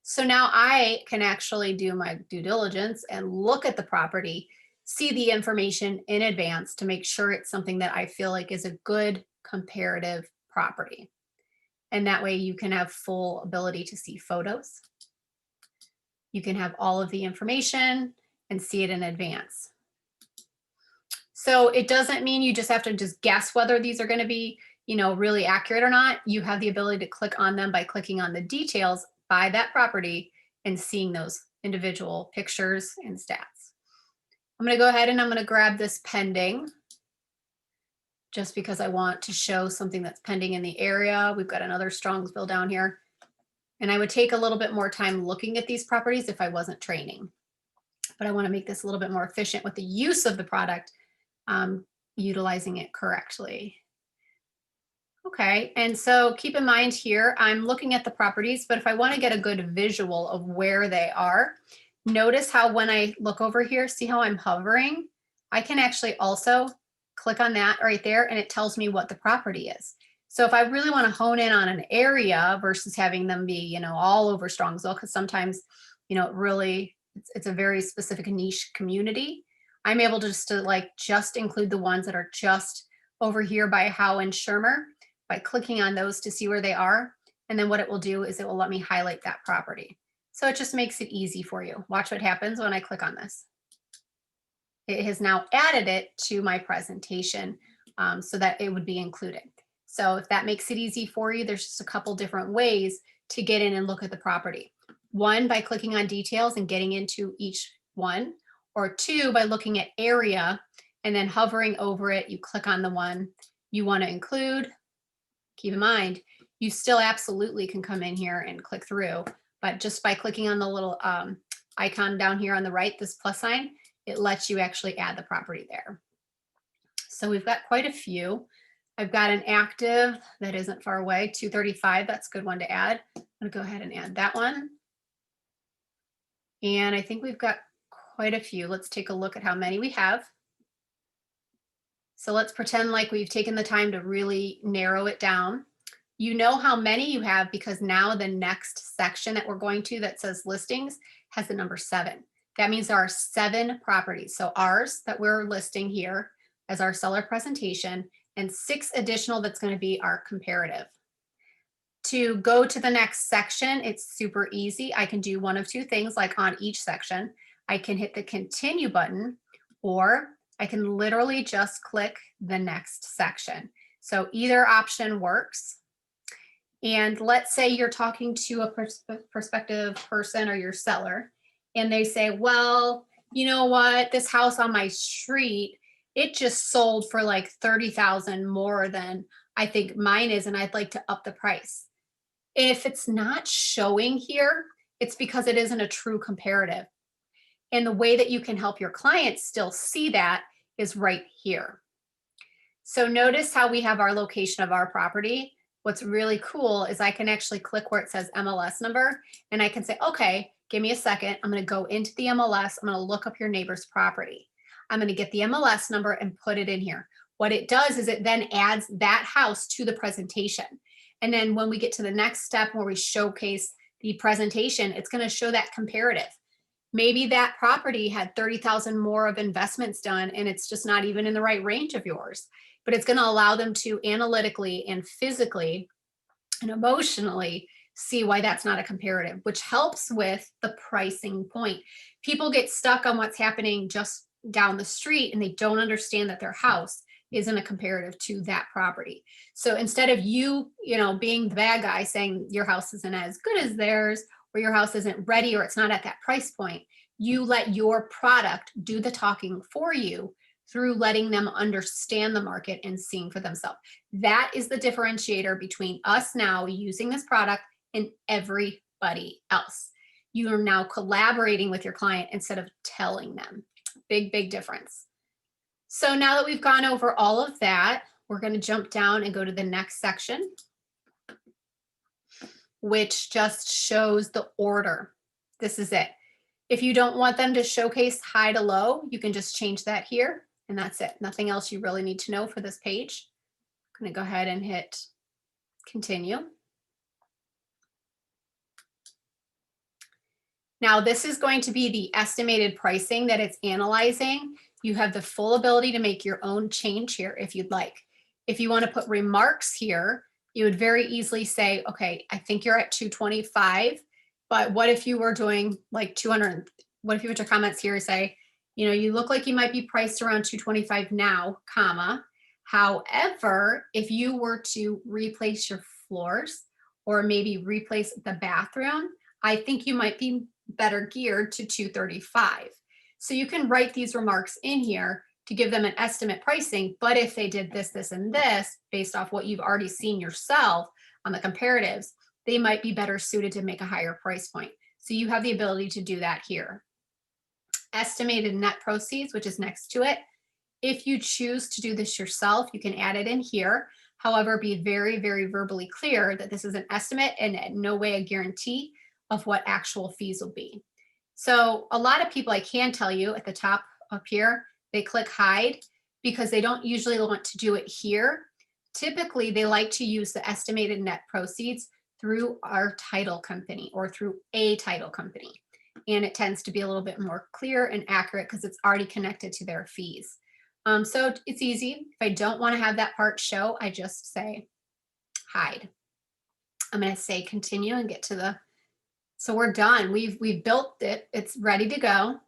So now I can actually do my due diligence and look at the property, see the information in advance to make sure it's something that I feel like is a good comparative property. And that way you can have full ability to see photos. You can have all of the information and see it in advance. So it doesn't mean you just have to just guess whether these are going to be, really accurate or not. You have the ability to click on them by clicking on the details by that property and seeing those individual pictures and stats. I'm going to go ahead and I'm going to grab this pending just because I want to show something that's pending in the area. We've got another Strongsville down here. And I would take a little bit more time looking at these properties if I wasn't training. But I want to make this a little bit more efficient with the use of the product, utilizing it correctly. Okay, and so keep in mind here, I'm looking at the properties, but if I want to get a good visual of where they are, notice how when I look over here, see how I'm hovering? I can actually also click on that right there and it tells me what the property is. So if I really want to hone in on an area versus having them be, all over Strongsville, because sometimes, it's a very specific niche community, I'm able to just include the ones that are just over here by Howe and Shermer by clicking on those to see where they are. And then what it will do is it will let me highlight that property. So it just makes it easy for you. Watch what happens when I click on this. It has now added it to my presentation so that it would be included. So if that makes it easy for you, there's just a couple different ways to get in and look at the property. One, by clicking on details and getting into each one, or two, by looking at area and then hovering over it, you click on the one you want to include. Keep in mind, you still absolutely can come in here and click through, but just by clicking on the little icon down here on the right, this plus sign, it lets you actually add the property there. So we've got quite a few. I've got an active that isn't far away, 235, that's a good one to add. I'm gonna go ahead and add that one. And I think we've got quite a few. Let's take a look at how many we have. So let's pretend like we've taken the time to really narrow it down. You know how many you have because now the next section that we're going to that says listings has the number 7. That means there are 7 properties. So ours that we're listing here as our seller presentation, and 6 additional that's going to be our comparative. To go to the next section, it's super easy. I can do one of two things, like on each section. I can hit the continue button, or I can literally just click the next section. So either option works. And let's say you're talking to a prospective person or your seller, and they say, well, you know what, this house on my street, it just sold for like 30,000 more than I think mine is, and I'd like to up the price. If it's not showing here, it's because it isn't a true comparative. And the way that you can help your clients still see that is right here. So notice how we have our location of our property. What's really cool is I can actually click where it says MLS number, and I can say, okay, give me a second. I'm going to go into the MLS. I'm going to look up your neighbor's property. I'm going to get the MLS number and put it in here. What it does is it then adds that house to the presentation. And then when we get to the next step where we showcase the presentation, it's going to show that comparative. Maybe that property had 30,000 more of investments done, and it's just not even in the right range of yours. But it's going to allow them to analytically and physically and emotionally see why that's not a comparative, which helps with the pricing point. People get stuck on what's happening just down the street, and they don't understand that their house isn't a comparative to that property. So instead of you being the bad guy saying your house isn't as good as theirs, or your house isn't ready, or it's not at that price point, you let your product do the talking for you through letting them understand the market and seeing for themselves. That is the differentiator between us now using this product and everybody else. You are now collaborating with your client instead of telling them. Big, big difference. So now that we've gone over all of that, we're going to jump down and go to the next section, which just shows the order. This is it. If you don't want them to showcase high to low, you can just change that here, and that's it. Nothing else you really need to know for this page. I'm going to go ahead and hit continue. Now this is going to be the estimated pricing that it's analyzing. You have the full ability to make your own change here if you'd like. If you want to put remarks here, you would very easily say, okay, I think you're at 225, but what if you were doing like 200? What if you put your comments here and say, you look like you might be priced around 225 now, comma. However, if you were to replace your floors or maybe replace the bathroom, I think you might be better geared to 235. So you can write these remarks in here to give them an estimate pricing, but if they did this, this, and this, based off what you've already seen yourself on the comparatives, they might be better suited to make a higher price point. So you have the ability to do that here. Estimated net proceeds, which is next to it. If you choose to do this yourself, you can add it in here. However, be very, very verbally clear that this is an estimate and in no way a guarantee of what actual fees will be. So a lot of people, I can tell you at the top up here, they click hide because they don't usually want to do it here. Typically, they like to use the estimated net proceeds through our title company or through a title company. And it tends to be a little bit more clear and accurate because it's already connected to their fees. So it's easy. If I don't want to have that part show, I just say hide. I'm going to say continue and get to the, so we're done. We've built it. It's ready to go.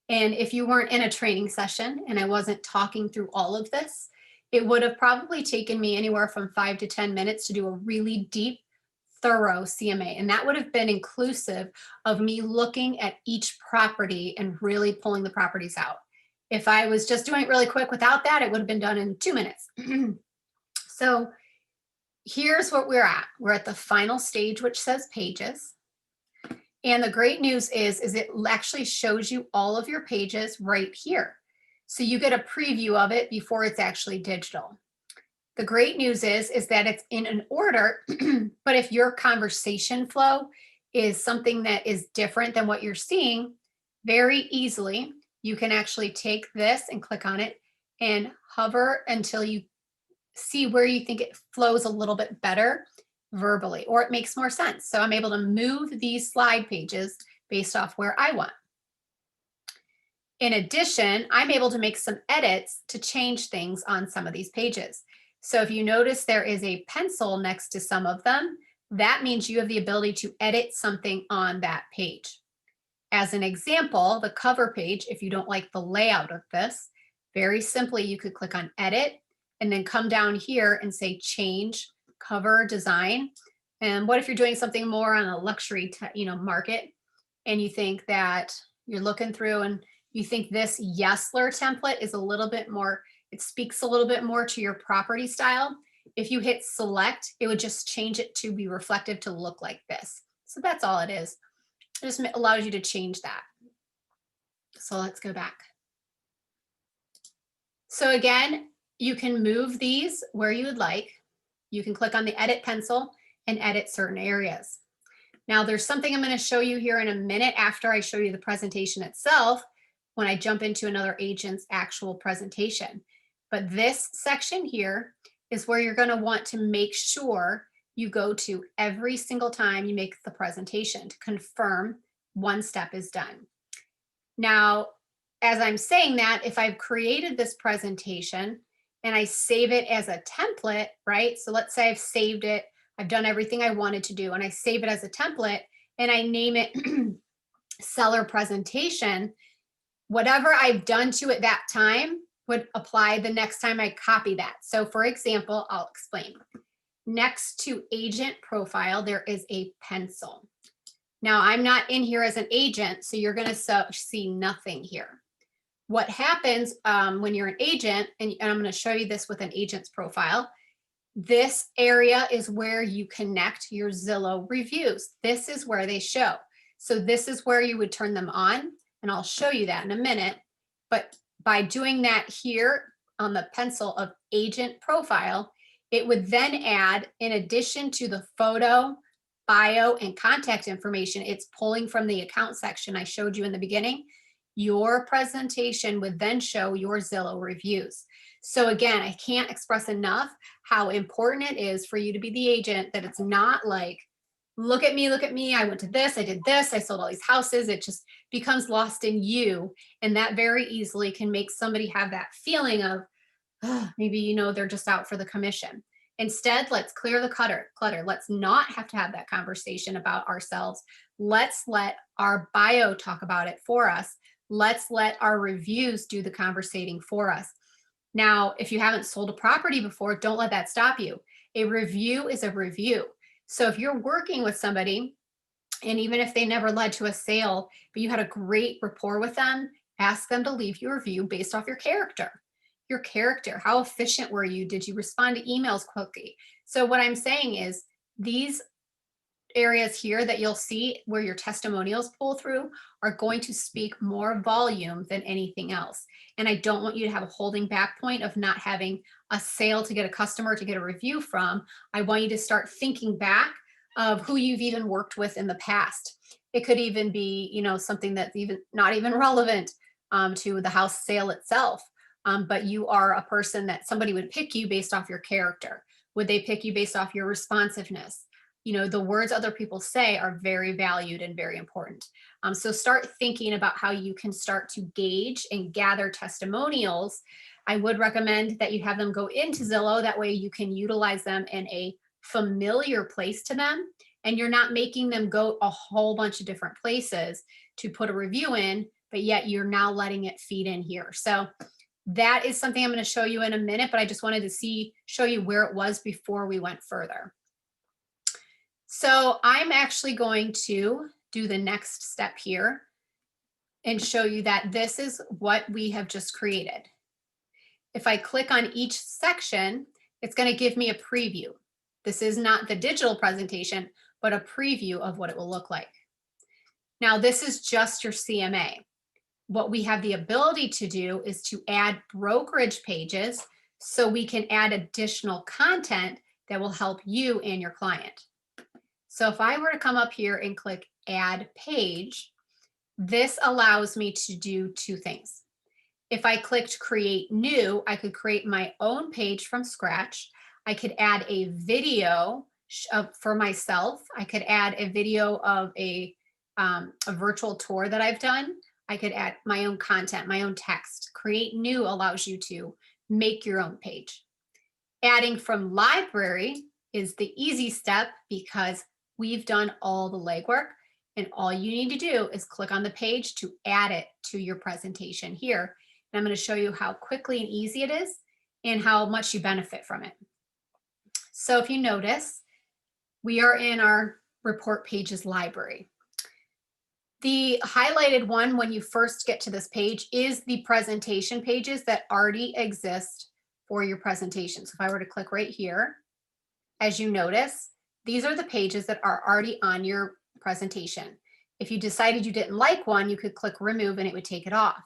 And if you weren't in a training session and I wasn't talking through all of this, it would have probably taken me anywhere from 5 to 10 minutes to do a really deep, thorough CMA. And that would have been inclusive of me looking at each property and really pulling the properties out. If I was just doing it really quick without that, it would have been done in 2 minutes. So here's what we're at. We're at the final stage, which says pages. And the great news is it actually shows you all of your pages right here. So you get a preview of it before it's actually digital. The great news is that it's in an order, but if your conversation flow is something that is different than what you're seeing, very easily, you can actually take this and click on it and hover until you see where you think it flows a little bit better verbally, or it makes more sense. So I'm able to move these slide pages based off where I want. In addition, I'm able to make some edits to change things on some of these pages. So if you notice there is a pencil next to some of them, that means you have the ability to edit something on that page. As an example, the cover page, if you don't like the layout of this, very simply, you could click on edit and then come down here and say change cover design. And what if you're doing something more on a luxury, market, and you think that you're looking through and you think this Yesler template is a little bit more, it speaks a little bit more to your property style. If you hit select, it would just change it to be reflective to look like this. So that's all it is. It just allows you to change that. So let's go back. So again, you can move these where you would like. You can click on the edit pencil and edit certain areas. Now there's something I'm going to show you here in a minute after I show you the presentation itself when I jump into another agent's actual presentation. But this section here is where you're going to want to make sure you go to every single time you make the presentation to confirm one step is done. Now, as I'm saying that, if I've created this presentation and I save it as a template, right? So let's say I've saved it, I've done everything I wanted to do, and I save it as a template and I name it seller presentation, whatever I've done to it that time would apply the next time I copy that. So for example, I'll explain. Next to agent profile, there is a pencil. Now I'm not in here as an agent, so you're going to see nothing here. What happens when you're an agent, and I'm going to show you this with an agent's profile, this area is where you connect your Zillow reviews. This is where they show. So this is where you would turn them on, and I'll show you that in a minute. But by doing that here on the pencil of agent profile, it would then add, in addition to the photo, bio, and contact information it's pulling from the account section I showed you in the beginning, your presentation would then show your Zillow reviews. So again, I can't express enough how important it is for you to be the agent, that it's not like, look at me, I went to this, I did this, I sold all these houses. It just becomes lost in you. And that very easily can make somebody have that feeling of, oh, maybe, they're just out for the commission. Instead, let's clear the clutter. Let's not have to have that conversation about ourselves. Let's let our bio talk about it for us. Let's let our reviews do the conversating for us. Now, if you haven't sold a property before, don't let that stop you. A review is a review. So if you're working with somebody, and even if they never led to a sale, but you had a great rapport with them, ask them to leave you a review based off your character. Your character, how efficient were you? Did you respond to emails quickly? So what I'm saying is these areas here that you'll see where your testimonials pull through are going to speak more volume than anything else. And I don't want you to have a holding back point of not having a sale to get a customer to get a review from. I want you to start thinking back of who you've even worked with in the past. It could even be, something that's even not even relevant to the house sale itself. But you are a person that somebody would pick you based off your character. Would they pick you based off your responsiveness? The words other people say are very valued and very important. So start thinking about how you can start to gauge and gather testimonials. I would recommend that you have them go into Zillow. That way you can utilize them in a familiar place to them. And you're not making them go a whole bunch of different places to put a review in, but yet you're now letting it feed in here. So that is something I'm going to show you in a minute, but I just wanted to show you where it was before we went further. So I'm actually going to do the next step here and show you that this is what we have just created. If I click on each section, it's going to give me a preview. This is not the digital presentation, but a preview of what it will look like. Now, this is just your CMA. What we have the ability to do is to add brokerage pages so we can add additional content that will help you and your client. So if I were to come up here and click add page, this allows me to do two things. If I clicked create new, I could create my own page from scratch. I could add a video for myself. I could add a video of a virtual tour that I've done. I could add my own content, my own text. Create new allows you to make your own page. Adding from library is the easy step because we've done all the legwork, and all you need to do is click on the page to add it to your presentation here. And I'm going to show you how quickly and easy it is and how much you benefit from it. So if you notice, we are in our report pages library. The highlighted one when you first get to this page is the presentation pages that already exist for your presentation. So if I were to click right here, as you notice, these are the pages that are already on your presentation. If you decided you didn't like one, you could click remove and it would take it off.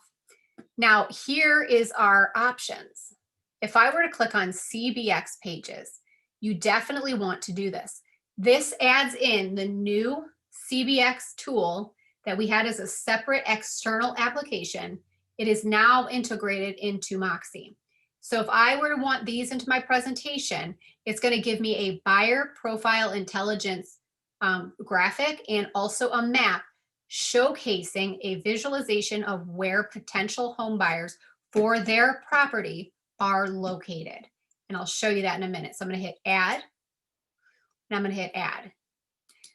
Now, here is our options. If I were to click on CBX pages, you definitely want to do this. This adds in the new CBX tool that we had as a separate external application. It is now integrated into Moxi. So if I were to want these into my presentation, it's going to give me a buyer profile intelligence graphic and also a map showcasing a visualization of where potential home buyers for their property are located. And I'll show you that in a minute. So I'm going to hit add, and I'm going to hit add.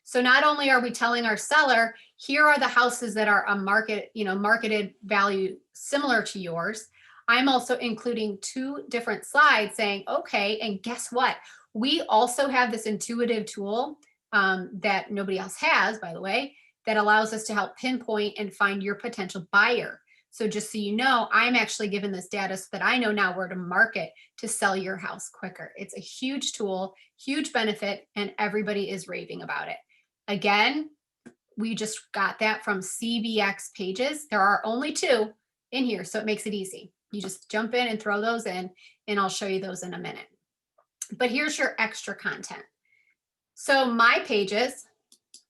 So not only are we telling our seller, here are the houses that are a marketed value similar to yours, I'm also including 2 different slides saying, okay, and guess what? We also have this intuitive tool that nobody else has, by the way, that allows us to help pinpoint and find your potential buyer. So just so you know, I'm actually given this data so that I know now where to market to sell your house quicker. It's a huge tool, huge benefit, and everybody is raving about it. Again, we just got that from CBX pages. There are only 2 in here, so it makes it easy. You just jump in and throw those in, and I'll show you those in a minute. But here's your extra content. So my pages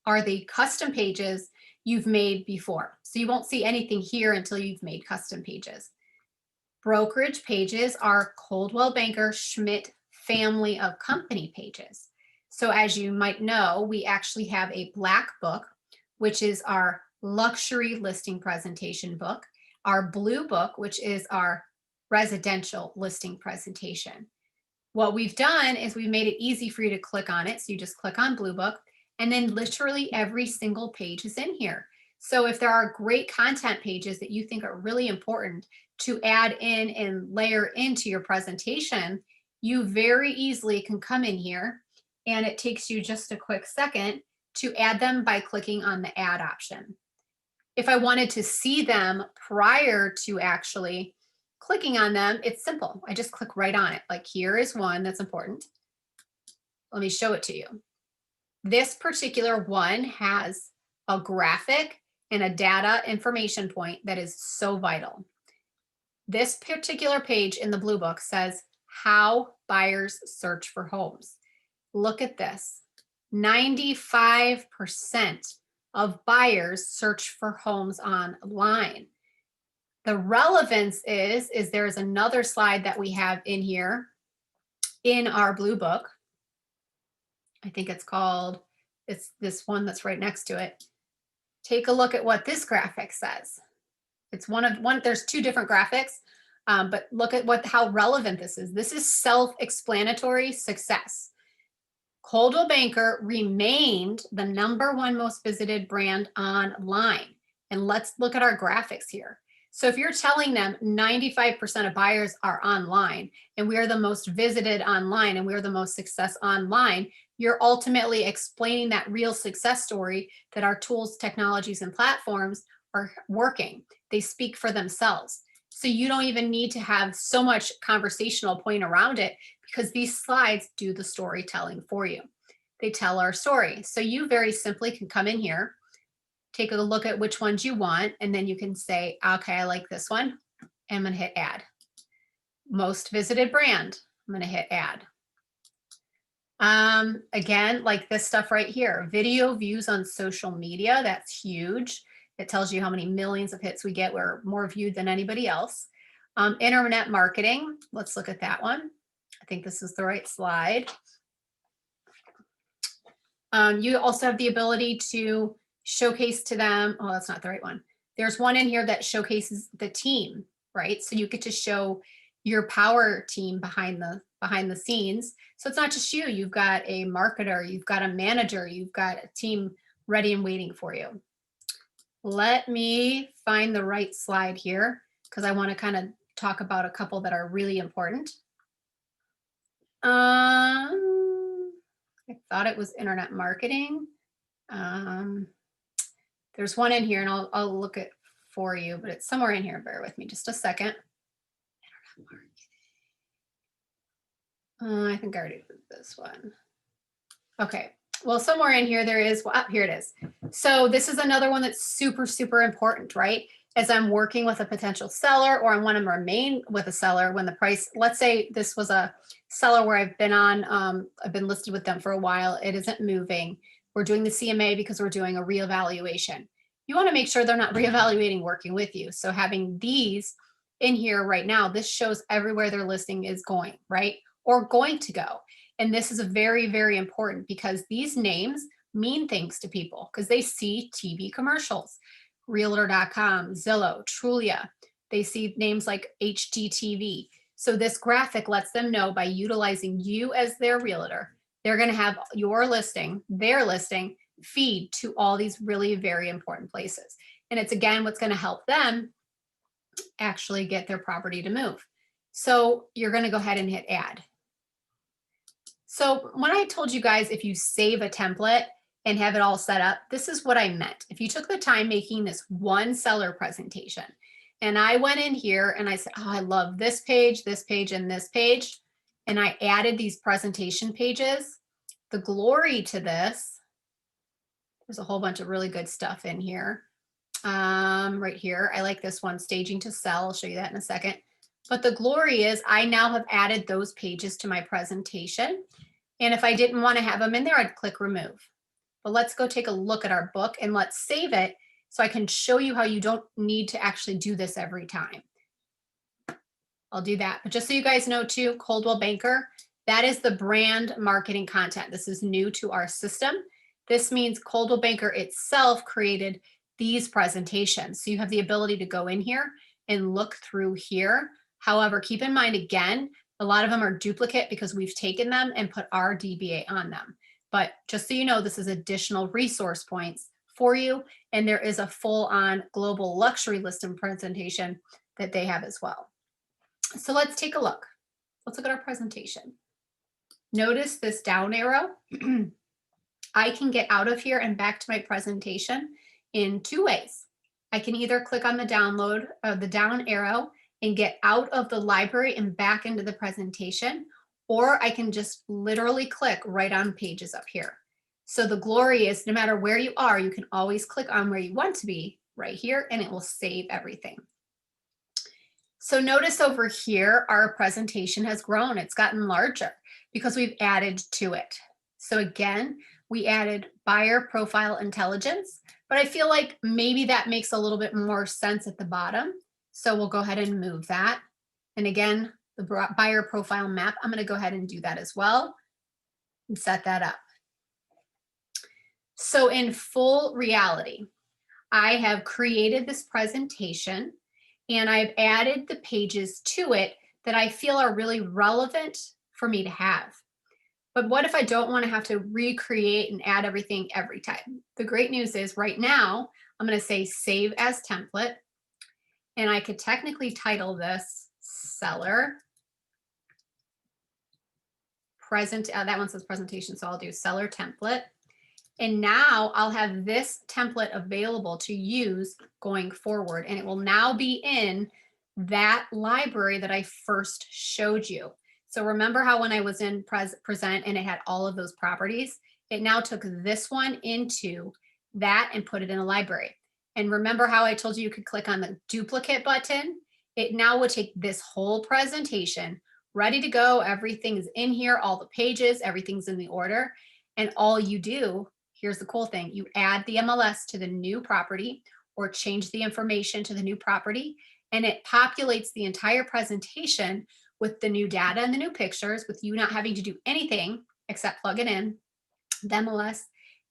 are the custom pages you've made before. So you won't see anything here until you've made custom pages. Brokerage pages are Coldwell Banker Schmidt family of company pages. So as you might know, we actually have a black book, which is our luxury listing presentation book, our blue book, which is our residential listing presentation. What we've done is we've made it easy for you to click on it. So you just click on blue book, and then literally every single page is in here. So if there are great content pages that you think are really important to add in and layer into your presentation, you very easily can come in here, and it takes you just a quick second to add them by clicking on the add option. If I wanted to see them prior to actually clicking on them, it's simple. I just click right on it. Like here is one that's important. Let me show it to you. This particular one has a graphic and a data information point that is so vital. This particular page in the blue book says how buyers search for homes. Look at this. 95% of buyers search for homes online. The relevance is there's another slide that we have in here in our blue book. I think it's called, it's this one that's right next to it. Take a look at what this graphic says. It's there's 2 different graphics, but look at how relevant this is. This is self-explanatory success. Coldwell Banker remained the #1 most visited brand online. And let's look at our graphics here. So if you're telling them 95% of buyers are online, and we are the most visited online, and we are the most success online, you're ultimately explaining that real success story that our tools, technologies, and platforms are working. They speak for themselves. So you don't even need to have so much conversational point around it, because these slides do the storytelling for you. They tell our story. So you very simply can come in here, take a look at which ones you want, and then you can say, okay, I like this one. I'm going to hit add. Most visited brand. I'm going to hit add. Again, like this stuff right here, video views on social media. That's huge. It tells you how many millions of hits we get. We're more viewed than anybody else. Internet marketing. Let's look at that one. I think this is the right slide. You also have the ability to showcase to them. Oh, that's not the right one. There's one in here that showcases the team, right? So you get to show your power team behind the scenes. So it's not just you. You've got a marketer, you've got a manager, you've got a team ready and waiting for you. Let me find the right slide here because I want to kind of talk about a couple that are really important. I thought it was internet marketing. There's one in here and I'll look it for you, but it's somewhere in here. Bear with me just a second. I think I already did this one. Okay. Well, somewhere in here there is, well, here it is. So this is another one that's super, super important, right? As I'm working with a potential seller or I want to remain with a seller when the price, let's say this was a seller where I've been listed with them for a while. It isn't moving. We're doing the CMA because we're doing a reevaluation. You want to make sure they're not reevaluating working with you. So having these in here right now, this shows everywhere their listing is going, right? Or going to go. And this is a very, very important because these names mean things to people because they see TV commercials, realtor.com, Zillow, Trulia. They see names like HGTV. So this graphic lets them know by utilizing you as their realtor, they're going to have your listing, their listing feed to all these really very important places. And it's again, what's going to help them actually get their property to move. So you're going to go ahead and hit add. So when I told you guys, if you save a template and have it all set up, this is what I meant. If you took the time making this one seller presentation and I went in here and I said, oh, I love this page, and this page. And I added these presentation pages. The glory to this, there's a whole bunch of really good stuff in here. Right here, I like this one, staging to sell. I'll show you that in a second. But the glory is I now have added those pages to my presentation. And if I didn't want to have them in there, I'd click remove. But let's go take a look at our book and let's save it so I can show you how you don't need to actually do this every time. I'll do that. But just so you guys know too, Coldwell Banker, that is the brand marketing content. This is new to our system. This means Coldwell Banker itself created these presentations. So you have the ability to go in here and look through here. However, keep in mind, again, a lot of them are duplicate because we've taken them and put our DBA on them. But just so you know, this is additional resource points for you. And there is a full-on global luxury listing presentation that they have as well. So let's take a look. Let's look at our presentation. Notice this down arrow. I can get out of here and back to my presentation in two ways. I can either click on the download of the down arrow and get out of the library and back into the presentation, or I can just literally click right on pages up here. So the glory is no matter where you are, you can always click on where you want to be right here and it will save everything. So notice over here, our presentation has grown. It's gotten larger because we've added to it. So again, we added buyer profile intelligence, but I feel like maybe that makes a little bit more sense at the bottom. So we'll go ahead and move that. And again, the buyer profile map, I'm going to go ahead and do that as well and set that up. So in full reality, I have created this presentation and I've added the pages to it that I feel are really relevant for me to have. But what if I don't want to have to recreate and add everything every time? The great news is right now, I'm going to say save as template. And I could technically title this seller present. That one says presentation, so I'll do seller template. And now I'll have this template available to use going forward. And it will now be in that library that I first showed you. So remember how when I was in present and it had all of those properties, it now took this one into that and put it in a library. And remember how I told you could click on the duplicate button? It now would take this whole presentation ready to go. Everything's in here, all the pages, everything's in the order. And all you do, here's the cool thing, you add the MLS to the new property or change the information to the new property, and it populates the entire presentation with the new data and the new pictures with you not having to do anything except plug it in, the MLS,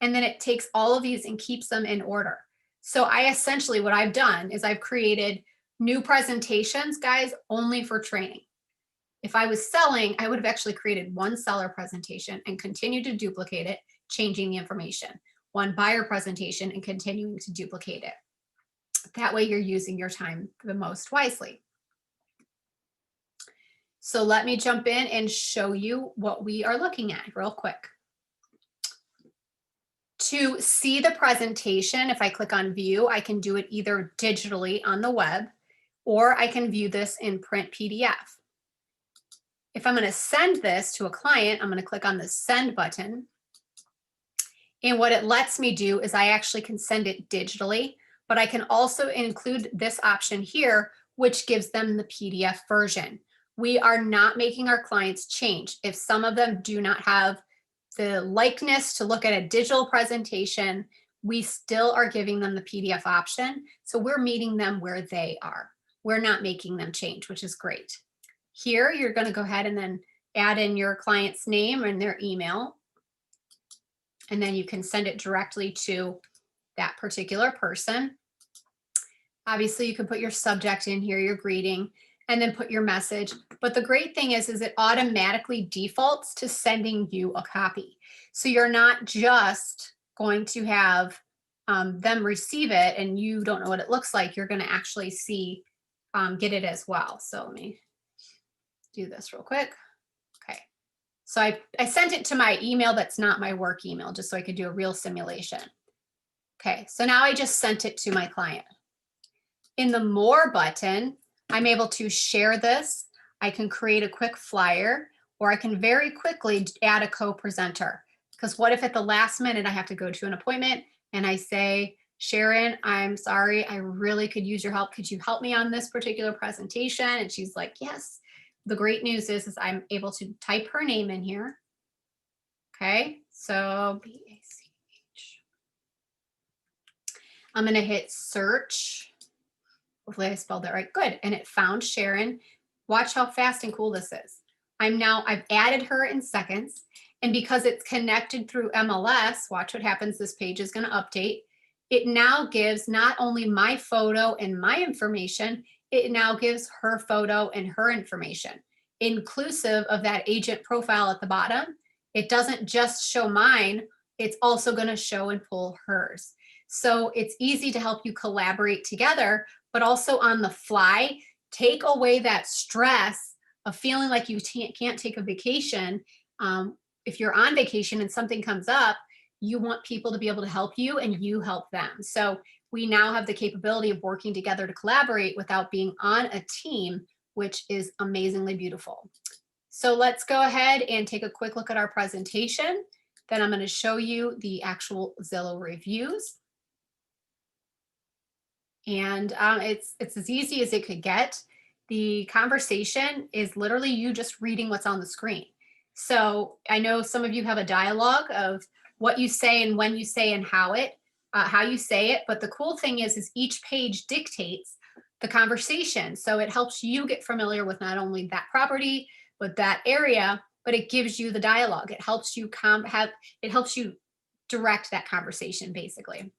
and then it takes all of these and keeps them in order. So I essentially, what I've done is I've created new presentations, guys, only for training. If I was selling, I would have actually created one seller presentation and continued to duplicate it, changing the information. One buyer presentation and continuing to duplicate it. That way you're using your time the most wisely. So let me jump in and show you what we are looking at real quick. To see the presentation, if I click on view, I can do it either digitally on the web, or I can view this in print PDF. If I'm going to send this to a client, I'm going to click on the send button. And what it lets me do is I actually can send it digitally, but I can also include this option here, which gives them the PDF version. We are not making our clients change. If some of them do not have the likeness to look at a digital presentation, we still are giving them the PDF option. So we're meeting them where they are. We're not making them change, which is great. Here, you're going to go ahead and then add in your client's name and their email. And then you can send it directly to that particular person. Obviously, you can put your subject in here, your greeting, and then put your message. But the great thing is it automatically defaults to sending you a copy. So you're not just going to have them receive it and you don't know what it looks like. You're going to actually see, get it as well. So let me do this real quick. Okay. So I sent it to my email that's not my work email, just so I could do a real simulation. Okay, so now I just sent it to my client. In the More button, I'm able to share this. I can create a quick flyer, or I can very quickly add a co-presenter. Because what if at the last minute I have to go to an appointment and I say, Sharon, I'm sorry, I really could use your help. Could you help me on this particular presentation? And she's like, yes. The great news is I'm able to type her name in here. Okay, so B-A-C-H. I'm going to hit search. Hopefully I spelled that right. Good. And it found Sharon. Watch how fast and cool this is. I've added her in seconds. And because it's connected through MLS, watch what happens. This page is going to update. It now gives not only my photo and my information, it now gives her photo and her information, inclusive of that agent profile at the bottom. It doesn't just show mine, it's also going to show and pull hers. So it's easy to help you collaborate together, but also on the fly, take away that stress of feeling like you can't take a vacation. If you're on vacation and something comes up, you want people to be able to help you and you help them. So we now have the capability of working together to collaborate without being on a team, which is amazingly beautiful. So let's go ahead and take a quick look at our presentation. Then I'm going to show you the actual Zillow reviews. And it's as easy as it could get. The conversation is literally you just reading what's on the screen. So I know some of you have a dialogue of what you say and when you say and how you say it. But the cool thing is each page dictates the conversation. So it helps you get familiar with not only that property, but that area, but it gives you the dialogue. It helps you direct that conversation basically.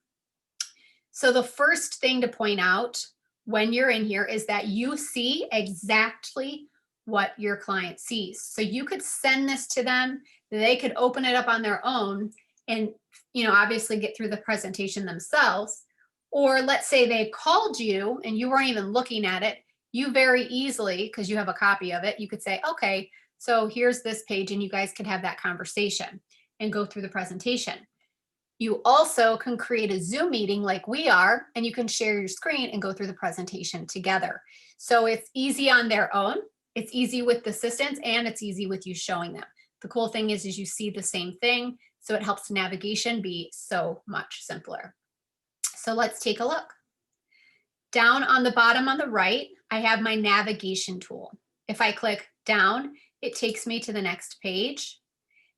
So the first thing to point out when you're in here is that you see exactly what your client sees. So you could send this to them, they could open it up on their own and, obviously get through the presentation themselves. Or let's say they called you and you weren't even looking at it. You very easily, because you have a copy of it, you could say, okay, so here's this page, and you guys could have that conversation and go through the presentation. You also can create a Zoom meeting like we are, and you can share your screen and go through the presentation together. So it's easy on their own, it's easy with the assistants, and it's easy with you showing them. The cool thing is you see the same thing, so it helps navigation be so much simpler. So let's take a look. Down on the bottom on the right, I have my navigation tool. If I click down, it takes me to the next page.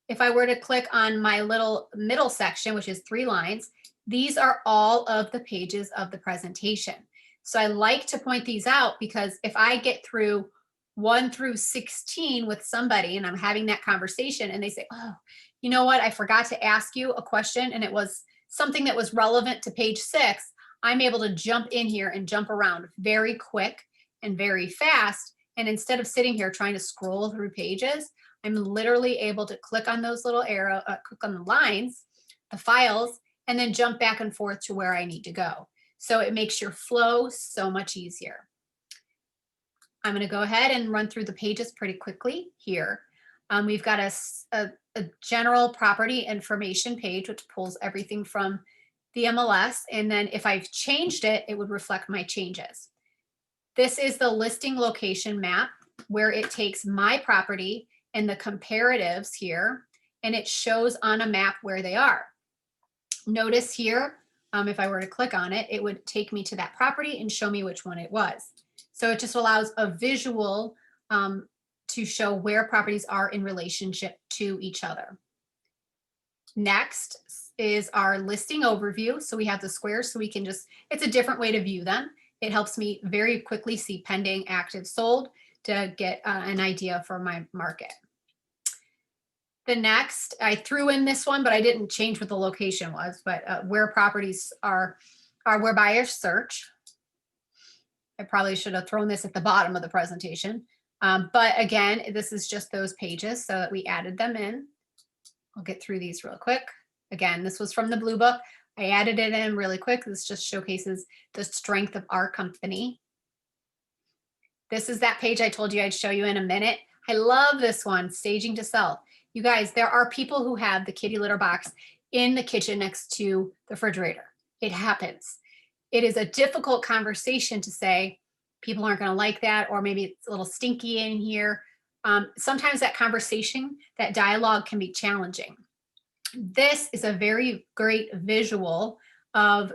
If I were to click on my little middle section, which is 3 lines, these are all of the pages of the presentation. So I like to point these out because if I get through 1 through 16 with somebody and I'm having that conversation and they say, oh, you know what, I forgot to ask you a question and it was something that was relevant to page 6, I'm able to jump in here and jump around very quick and very fast. And instead of sitting here trying to scroll through pages, I'm literally able to click on those little click on the lines, the files, and then jump back and forth to where I need to go. So it makes your flow so much easier. I'm going to go ahead and run through the pages pretty quickly here. We've got a general property information page, which pulls everything from the MLS. And then if I've changed it, it would reflect my changes. This is the listing location map where it takes my property and the comparatives here, and it shows on a map where they are. Notice here, if I were to click on it, it would take me to that property and show me which one it was. So it just allows a visual to show where properties are in relationship to each other. Next is our listing overview. So we have the squares, so we can just, it's a different way to view them. It helps me very quickly see pending, active, sold to get an idea for my market. The next, I threw in this one, but I didn't change what the location was, but where properties are where buyers search. I probably should have thrown this at the bottom of the presentation. But again, this is just those pages so that we added them in. I'll get through these real quick. Again, this was from the Blue Book. I added it in really quick. This just showcases the strength of our company. This is that page I told you I'd show you in a minute. I love this one, staging to sell. You guys, there are people who have the kitty litter box in the kitchen next to the refrigerator. It happens. It is a difficult conversation to say, people aren't going to like that, or maybe it's a little stinky in here. Sometimes that conversation, that dialogue can be challenging. This is a very great visual of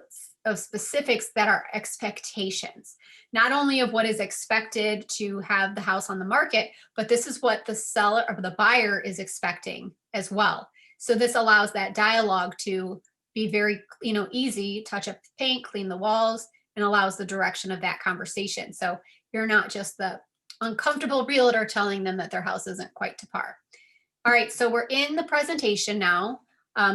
specifics that are expectations, not only of what is expected to have the house on the market, but this is what the seller or the buyer is expecting as well. So this allows that dialogue to be very, easy, touch up the paint, clean the walls, and allows the direction of that conversation. So you're not just the uncomfortable realtor telling them that their house isn't quite to par. All right, so we're in the presentation now.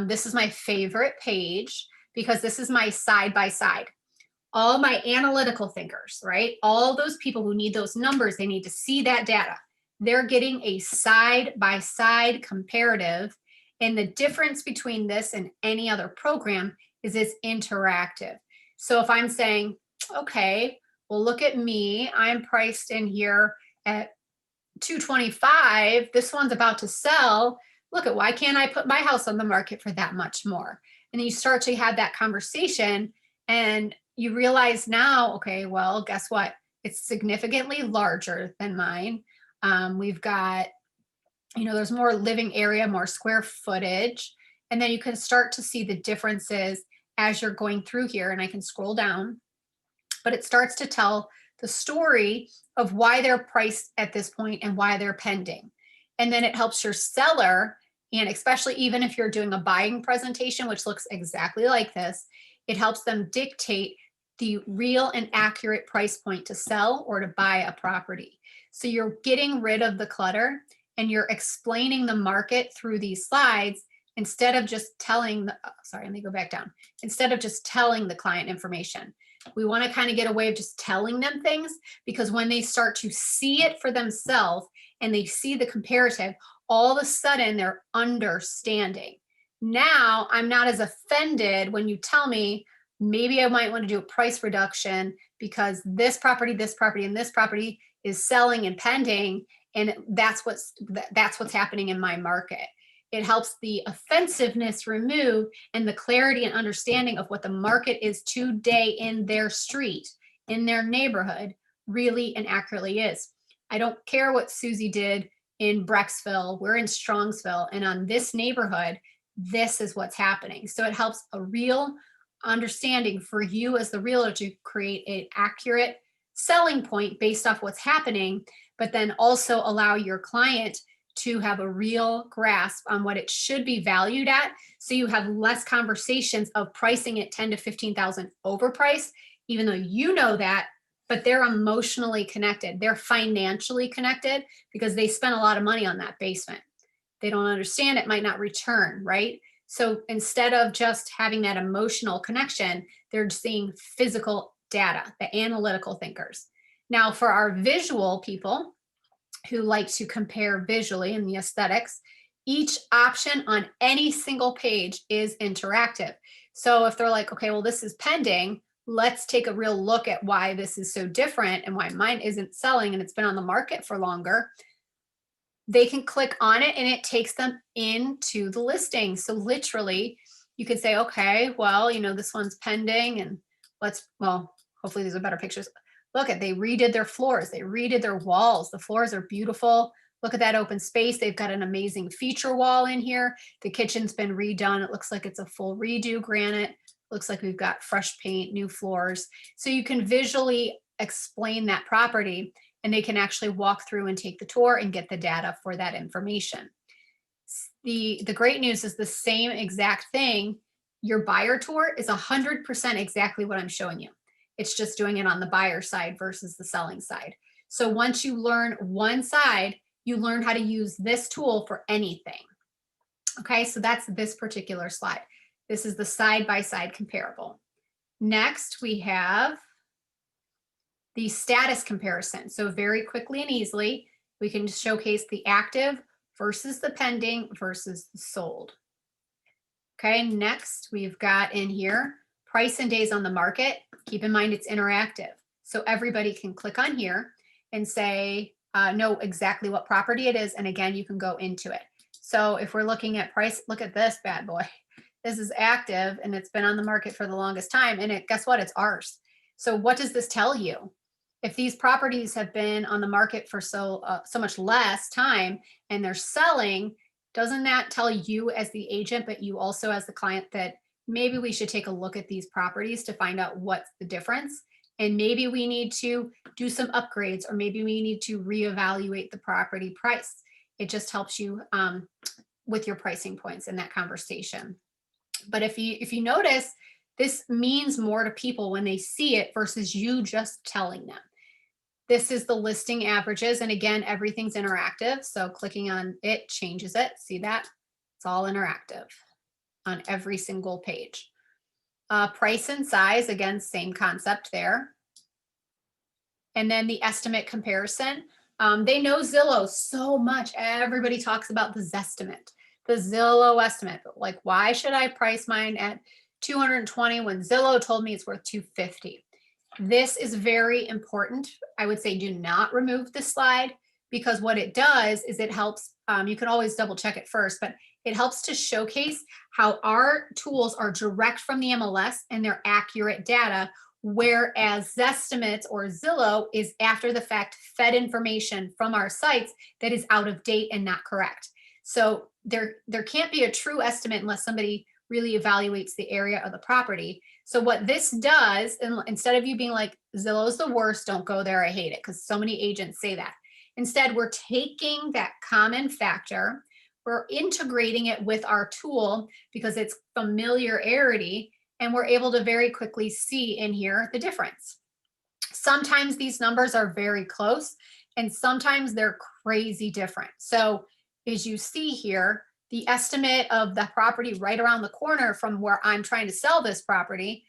This is my favorite page because this is my side by side. All my analytical thinkers, right? All those people who need those numbers, they need to see that data. They're getting a side by side comparative. And the difference between this and any other program is it's interactive. So if I'm saying, okay, well, look at me, I'm priced in here at $225. This one's about to sell. Look at, why can't I put my house on the market for that much more? And then you start to have that conversation and you realize now, okay, well, guess what? It's significantly larger than mine. We've got, there's more living area, more square footage. And then you can start to see the differences as you're going through here. And I can scroll down, but it starts to tell the story of why they're priced at this point and why they're pending. And then it helps your seller, and especially even if you're doing a buying presentation, which looks exactly like this, it helps them dictate the real and accurate price point to sell or to buy a property. So you're getting rid of the clutter and you're explaining the market through these slides instead of just telling let me go back down. Instead of just telling the client information. We want to kind of get away of just telling them things, because when they start to see it for themselves and they see the comparative, all of a sudden they're understanding. Now I'm not as offended when you tell me maybe I might want to do a price reduction because this property, and this property is selling and pending, and that's what's happening in my market. It helps the offensiveness remove and the clarity and understanding of what the market is today in their street, in their neighborhood, really and accurately is. I don't care what Susie did in Brecksville. We're in Strongsville, and on this neighborhood, this is what's happening. So it helps a real understanding for you as the realtor to create an accurate selling point based off what's happening, but then also allow your client to have a real grasp on what it should be valued at. So you have less conversations of pricing it 10 to 15,000 overpriced, even though you know that, but they're emotionally connected. They're financially connected because they spent a lot of money on that basement. They don't understand it might not return, right? So instead of just having that emotional connection, they're seeing physical data, the analytical thinkers. Now, for our visual people who like to compare visually in the aesthetics, each option on any single page is interactive. So if they're like, okay, well, this is pending, let's take a real look at why this is so different and why mine isn't selling and it's been on the market for longer, they can click on it and it takes them into the listing. So literally you could say, okay, well, this one's pending and well, hopefully these are better pictures. Look at, they redid their floors. They redid their walls. The floors are beautiful. Look at that open space. They've got an amazing feature wall in here. The kitchen's been redone. It looks like it's a full redo granite. Looks like we've got fresh paint, new floors. So you can visually explain that property and they can actually walk through and take the tour and get the data for that information. The great news is the same exact thing. Your buyer tour is 100% exactly what I'm showing you. It's just doing it on the buyer side versus the selling side. So once you learn one side, you learn how to use this tool for anything. Okay, so that's this particular slide. This is the side-by-side comparable. Next, we have the status comparison. So very quickly and easily, we can showcase the active versus the pending versus the sold. Okay, next we've got in here price and days on the market. Keep in mind it's interactive. So everybody can click on here and say, know exactly what property it is. And again, you can go into it. So if we're looking at price, look at this bad boy. This is active and it's been on the market for the longest time. And guess what? It's ours. So what does this tell you? If these properties have been on the market for so much less time and they're selling, doesn't that tell you as the agent, but you also as the client, that maybe we should take a look at these properties to find out what's the difference? And maybe we need to do some upgrades, or maybe we need to reevaluate the property price. It just helps you with your pricing points in that conversation. But if you notice, this means more to people when they see it versus you just telling them. This is the listing averages. And again, everything's interactive. So clicking on it changes it. See that? It's all interactive on every single page. Price and size, again, same concept there. And then the estimate comparison. They know Zillow so much. Everybody talks about the Zestimate, the Zillow estimate. But like, why should I price mine at 220 when Zillow told me it's worth 250? This is very important. I would say do not remove this slide, because what it does is it helps, you can always double check it first, but it helps to showcase how our tools are direct from the MLS and they're accurate data, whereas Zestimates or Zillow is after the fact fed information from our sites that is out of date and not correct. So there can't be a true estimate unless somebody really evaluates the area of the property. So what this does, instead of you being like, Zillow's the worst, don't go there, I hate it, because so many agents say that. Instead, we're taking that common factor, we're integrating it with our tool because it's familiarity, and we're able to very quickly see in here the difference. Sometimes these numbers are very close and sometimes they're crazy different. So as you see here, the estimate of the property right around the corner from where I'm trying to sell this property,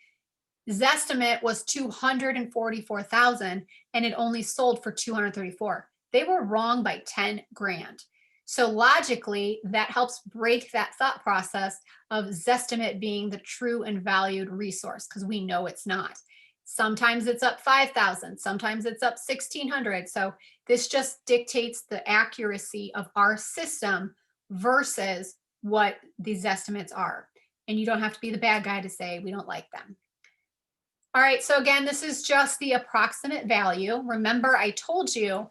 Zestimate was 244,000 and it only sold for 234. They were wrong by 10 grand. So logically, that helps break that thought process of Zestimate being the true and valued resource, because we know it's not. Sometimes it's up 5,000, sometimes it's up 1,600. So this just dictates the accuracy of our system versus what these estimates are. And you don't have to be the bad guy to say we don't like them. All right, so again, this is just the approximate value. Remember, I told you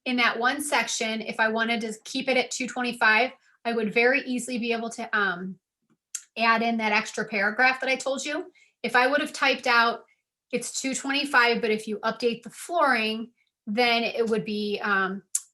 in that one section, if I wanted to keep it at 225, I would very easily be able to add in that extra paragraph that I told you. If I would have typed out it's 225, but if you update the flooring, then it would be,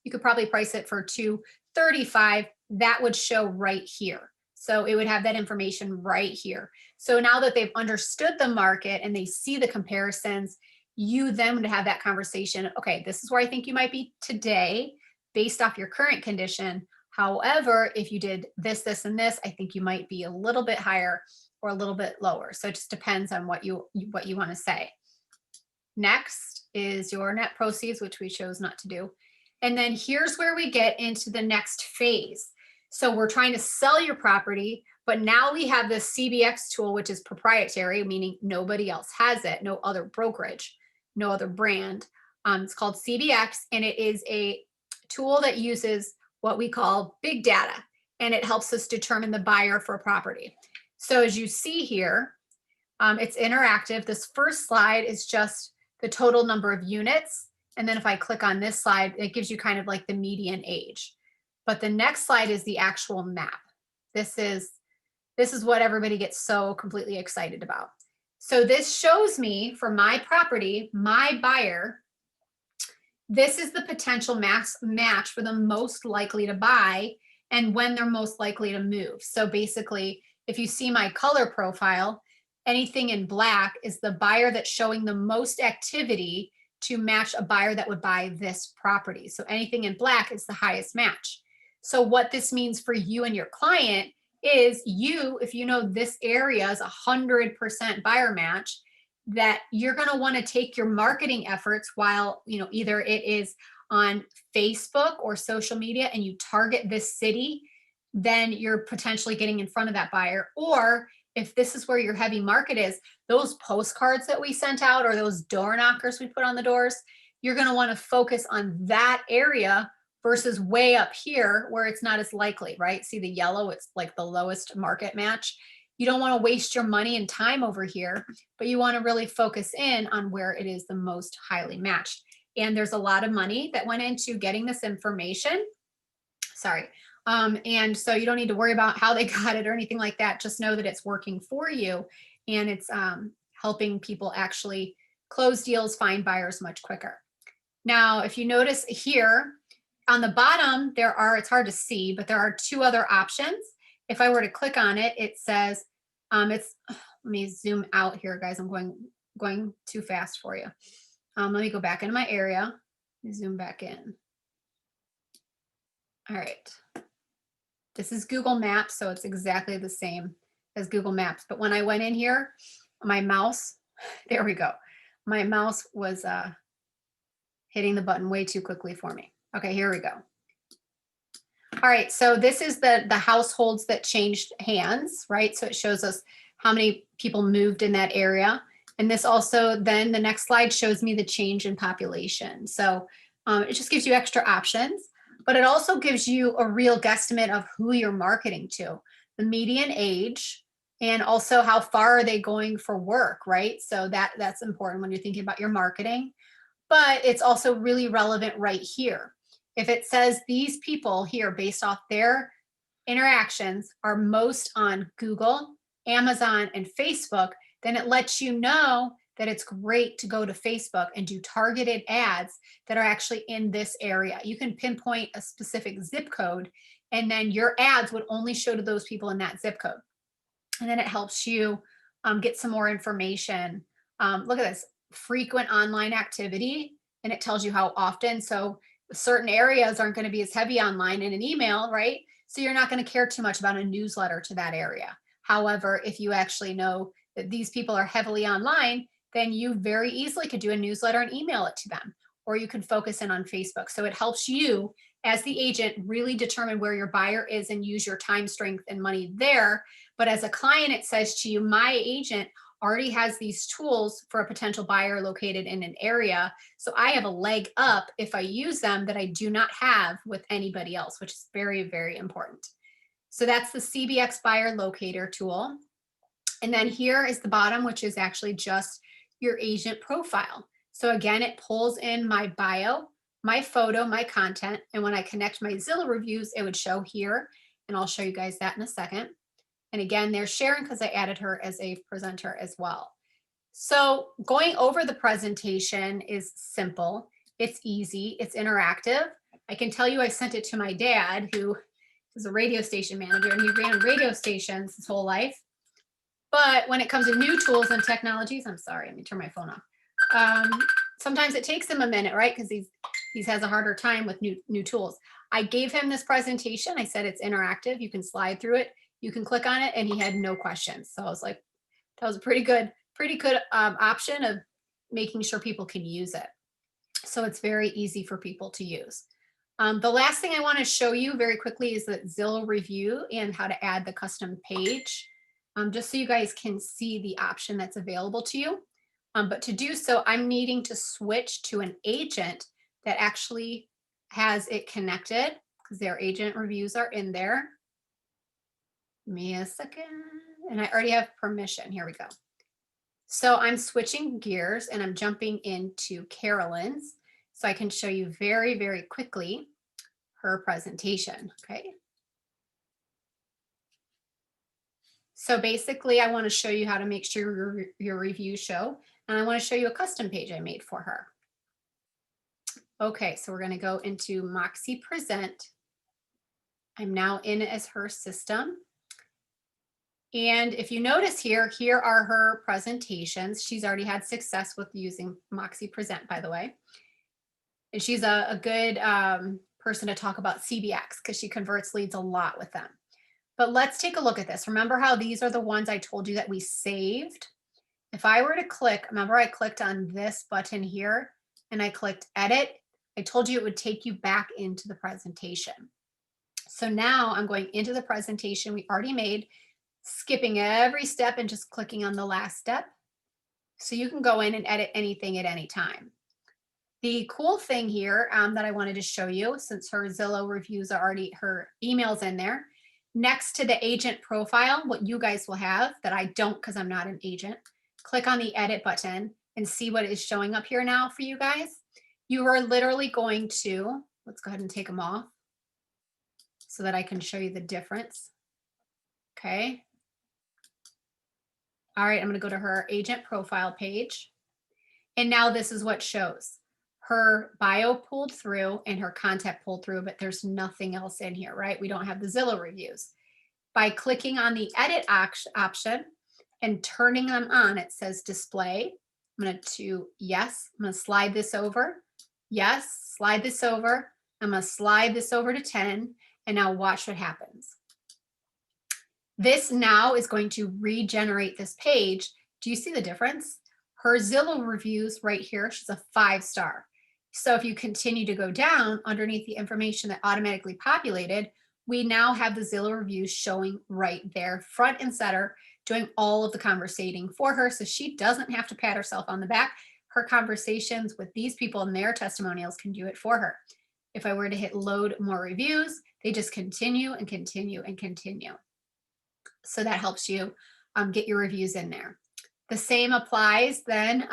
you could probably price it for 235. That would show right here. So it would have that information right here. So now that they've understood the market and they see the comparisons, you then would have that conversation. Okay, this is where I think you might be today based off your current condition. However, if you did this, this, and this, I think you might be a little bit higher or a little bit lower. So it just depends on what you want to say. Next is your net proceeds, which we chose not to do. And then here's where we get into the next phase. So we're trying to sell your property, but now we have this CBX tool, which is proprietary, meaning nobody else has it, no other brokerage, no other brand. It's called CBX, and it is a tool that uses what we call big data, and it helps us determine the buyer for a property. So as you see here, it's interactive. This first slide is just the total number of units. And then if I click on this slide, it gives you kind of like the median age. But the next slide is the actual map. This is what everybody gets so completely excited about. So this shows me for my property, my buyer, this is the potential match for the most likely to buy and when they're most likely to move. So basically, if you see my color profile, anything in black is the buyer that's showing the most activity to match a buyer that would buy this property. So anything in black is the highest match. So what this means for you and your client is if you know this area is 100% buyer match, that you're going to want to take your marketing efforts while, either it is on Facebook or social media and you target this city, then you're potentially getting in front of that buyer. Or if this is where your heavy market is, those postcards that we sent out or those door knockers we put on the doors, you're going to want to focus on that area versus way up here where it's not as likely, right? See the yellow, it's like the lowest market match. You don't want to waste your money and time over here, but you want to really focus in on where it is the most highly matched. And there's a lot of money that went into getting this information. Sorry. And so you don't need to worry about how they got it or anything like that. Just know that it's working for you and it's helping people actually close deals, find buyers much quicker. Now, if you notice here on the bottom, it's hard to see, but there are two other options. If I were to click on it, it says, let me zoom out here, guys. I'm going too fast for you. Let me go back into my area. Let me zoom back in. All right. This is Google Maps, so it's exactly the same as Google Maps. But when I went in here, my mouse, there we go. My mouse was hitting the button way too quickly for me. Okay, here we go. All right, so this is the households that changed hands, right? So it shows us how many people moved in that area. And this also, then the next slide shows me the change in population. So it just gives you extra options, but it also gives you a real guesstimate of who you're marketing to, the median age, and also how far are they going for work, right? So that's important when you're thinking about your marketing, but it's also really relevant right here. If it says these people here, based off their interactions, are most on Google, Amazon, and Facebook, then it lets you know that it's great to go to Facebook and do targeted ads that are actually in this area. You can pinpoint a specific zip code, and then your ads would only show to those people in that zip code. And then it helps you get some more information. Look at this, frequent online activity, and it tells you how often. So certain areas aren't going to be as heavy online in an email, right? So you're not going to care too much about a newsletter to that area. However, if you actually know that these people are heavily online, then you very easily could do a newsletter and email it to them, or you can focus in on Facebook. So it helps you as the agent really determine where your buyer is and use your time, strength, and money there. But as a client, it says to you, my agent already has these tools for a potential buyer located in an area. So I have a leg up if I use them that I do not have with anybody else, which is very, very important. So that's the CBX buyer locator tool. And then here is the bottom, which is actually just your agent profile. So again, it pulls in my bio, my photo, my content. And when I connect my Zillow reviews, it would show here. And I'll show you guys that in a second. And again, there's Sharon because I added her as a presenter as well. So going over the presentation is simple. It's easy. It's interactive. I can tell you I sent it to my dad, who is a radio station manager, and he ran radio stations his whole life. But when it comes to new tools and technologies, I'm sorry, let me turn my phone off. Sometimes it takes him a minute, right? Because he has a harder time with new tools. I gave him this presentation. I said it's interactive. You can slide through it. You can click on it, and he had no questions. So I was like, that was a pretty good option of making sure people can use it. So it's very easy for people to use. The last thing I want to show you very quickly is the Zillow review and how to add the custom page, just so you guys can see the option that's available to you. But to do so, I'm needing to switch to an agent that actually has it connected because their agent reviews are in there. Give me a second. And I already have permission. Here we go. So I'm switching gears and I'm jumping into Carolyn's so I can show you very, very quickly her presentation. Okay. So basically, I want to show you how to make sure your reviews show, and I want to show you a custom page I made for her. Okay, so we're going to go into Moxi Present. I'm now in as her system. And if you notice here are her presentations. She's already had success with using Moxi Present, by the way. And she's a good person to talk about CBX because she converts leads a lot with them. But let's take a look at this. Remember how these are the ones I told you that we saved? If I were to click, remember I clicked on this button here and I clicked edit. I told you it would take you back into the presentation. So now I'm going into the presentation we already made, skipping every step and just clicking on the last step. So you can go in and edit anything at any time. The cool thing here that I wanted to show you, since her Zillow reviews are already, her emails in there, next to the agent profile, what you guys will have that I don't because I'm not an agent, click on the edit button and see what is showing up here now for you guys. You are literally going to, let's go ahead and take them off so that I can show you the difference. Okay. All right, I'm going to go to her agent profile page. And now this is what shows. Her bio pulled through and her contact pulled through, but there's nothing else in here, right? We don't have the Zillow reviews. By clicking on the edit option and turning them on, it says display. I'm going to yes, I'm going to slide this over. Yes, slide this over. I'm going to slide this over to 10. And now watch what happens. This now is going to regenerate this page. Do you see the difference? Her Zillow reviews right here, she's a 5-star. So if you continue to go down underneath the information that automatically populated, we now have the Zillow reviews showing right there, front and center, doing all of the conversating for her. So she doesn't have to pat herself on the back. Her conversations with these people and their testimonials can do it for her. If I were to hit load more reviews, they just continue and continue and continue. So that helps you get your reviews in there. The same applies then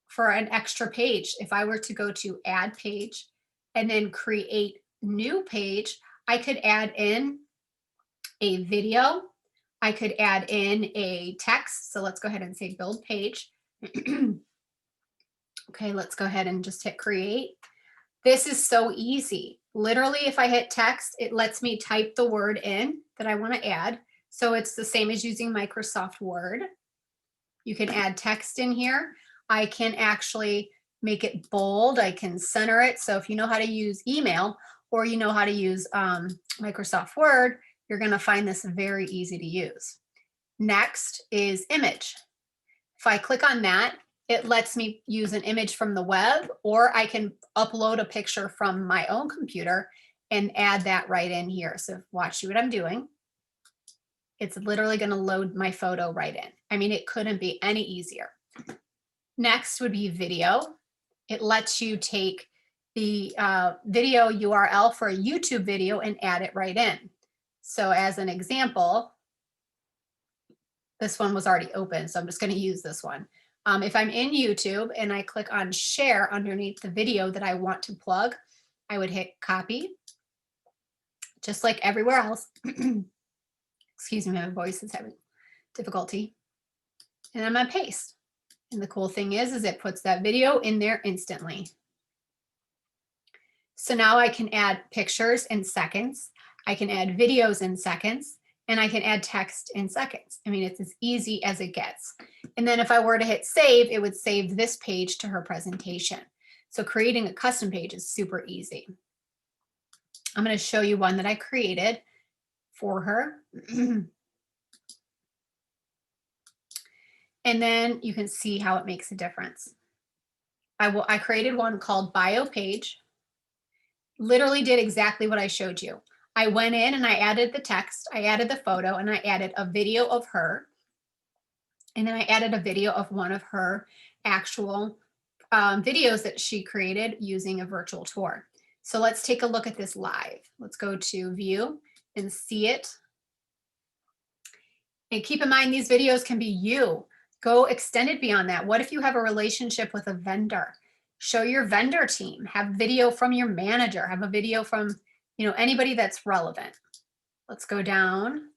for an extra page. If I were to go to add page and then create new page, I could add in a video. I could add in a text. So let's go ahead and say build page. Okay, let's go ahead and just hit create. This is so easy. Literally, if I hit text, it lets me type the word in that I want to add. So it's the same as using Microsoft Word. You can add text in here. I can actually make it bold. I can center it. So if you know how to use email or you know how to use Microsoft Word, you're going to find this very easy to use. Next is image. If I click on that, it lets me use an image from the web, or I can upload a picture from my own computer and add that right in here. So watch what I'm doing. It's literally going to load my photo right in. I mean, it couldn't be any easier. Next would be video. It lets you take the video URL for a YouTube video and add it right in. So as an example, this one was already open, so I'm just going to use this one. If I'm in YouTube and I click on share underneath the video that I want to plug, I would hit copy, just like everywhere else. Excuse me, my voice is having difficulty. And I'm going to paste. And the cool thing is it puts that video in there instantly. So now I can add pictures in seconds. I can add videos in seconds. And I can add text in seconds. I mean, it's as easy as it gets. And then if I were to hit save, it would save this page to her presentation. So creating a custom page is super easy. I'm going to show you one that I created for her. And then you can see how it makes a difference. I created one called Bio Page. Literally did exactly what I showed you. I went in and I added the text, I added the photo, and I added a video of her. And then I added a video of one of her actual videos that she created using a virtual tour. So let's take a look at this live. Let's go to view and see it. And keep in mind, these videos can be you. Go extended beyond that. What if you have a relationship with a vendor? Show your vendor team, have video from your manager, have a video from, anybody that's relevant. Let's go down.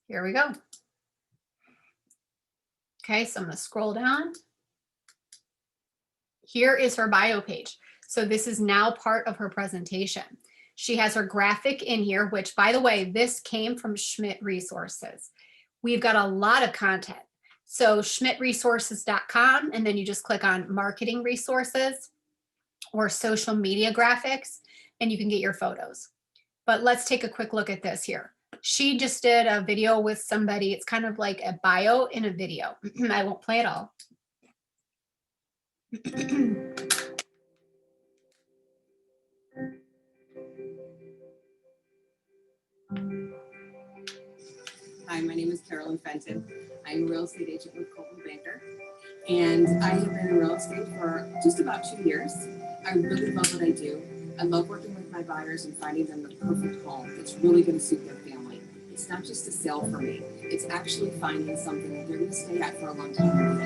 Here we go. Okay, so I'm going to scroll down. Here is her bio page. So this is now part of her presentation. She has her graphic in here, which, by the way, this came from Schmidt Resources. We've got a lot of content. So schmidtresources.com, and then you just click on marketing resources or social media graphics, and you can get your photos. But let's take a quick look at this here. She just did a video with somebody. It's kind of like a bio in a video. I won't play it all. Hi, my name is Carolyn Fenton. I'm a real estate agent with Coldwell Banker, and I have been in real estate for just about 2 years. I really love what I do. I love working with my buyers and finding them the perfect home that's really going to suit their family. It's not just a sale for me. It's actually finding something that they're going to stay at for a long time.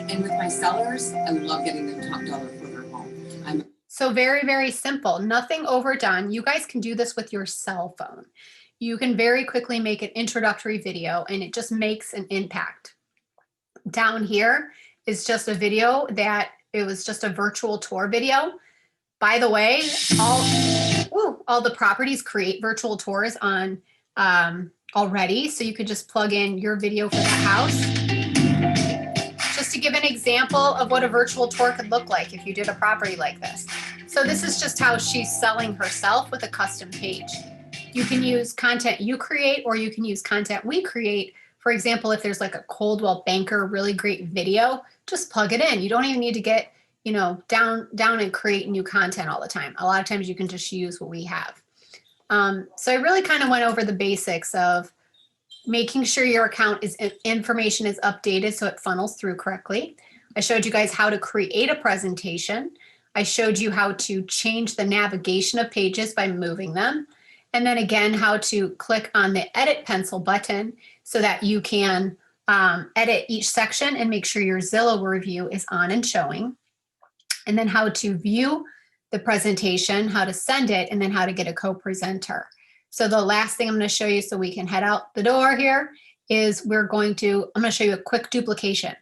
And with my sellers, I love getting them top dollar for their home. So very, very simple. Nothing overdone. You guys can do this with your cell phone. You can very quickly make an introductory video and it just makes an impact. Down here is just a video that it was just a virtual tour video. By the way, all the properties create virtual tours on already. So you could just plug in your video for that house. Just to give an example of what a virtual tour could look like if you did a property like this. So this is just how she's selling herself with a custom page. You can use content you create, or you can use content we create. For example, if there's like a Coldwell Banker really great video, just plug it in. You don't even need to get, down and create new content all the time. A lot of times you can just use what we have. So I really kind of went over the basics of making sure your account information is updated so it funnels through correctly. I showed you guys how to create a presentation. I showed you how to change the navigation of pages by moving them. And then again, how to click on the edit pencil button so that you can edit each section and make sure your Zillow review is on and showing. And then how to view the presentation, how to send it, and then how to get a co-presenter. So the last thing I'm going to show you so we can head out the door here is I'm going to show you a quick duplication.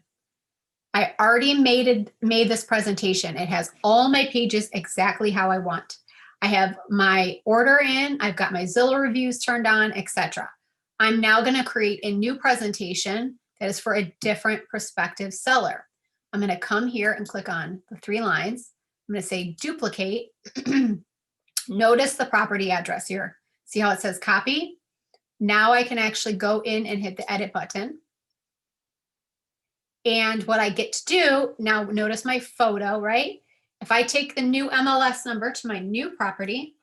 I already made this presentation. It has all my pages exactly how I want. I have my order in, I've got my Zillow reviews turned on, etc. I'm now going to create a new presentation that is for a different prospective seller. I'm going to come here and click on the 3 lines. I'm going to say duplicate. Notice the property address here. See how it says copy? Now I can actually go in and hit the edit button. And what I get to do, now notice my photo, right? If I take the new MLS number to my new property,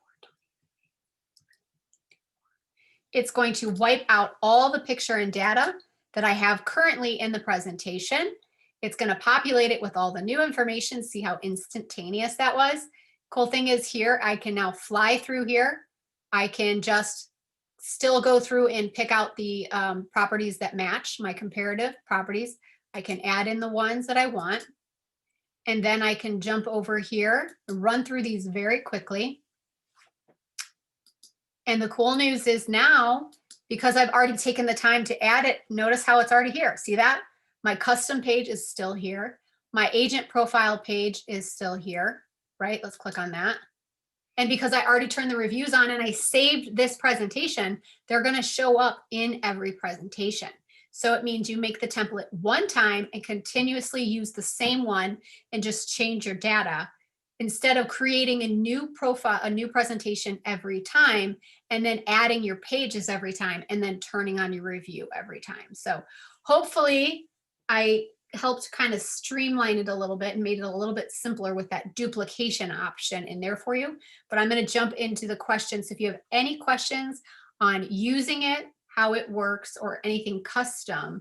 it's going to wipe out all the picture and data that I have currently in the presentation. It's going to populate it with all the new information. See how instantaneous that was? Cool thing is here, I can now fly through here. I can just still go through and pick out the properties that match my comparative properties. I can add in the ones that I want. And then I can jump over here and run through these very quickly. And the cool news is now, because I've already taken the time to add it, notice how it's already here. See that? My custom page is still here. My agent profile page is still here, right? Let's click on that. And because I already turned the reviews on and I saved this presentation, they're going to show up in every presentation. So it means you make the template one time and continuously use the same one and just change your data. instead of creating a new profile, a new presentation every time, and then adding your pages every time, and then turning on your review every time. So hopefully I helped kind of streamline it a little bit and made it a little bit simpler with that duplication option in there for you. But I'm going to jump into the questions. If you have any questions on using it, how it works, or anything custom,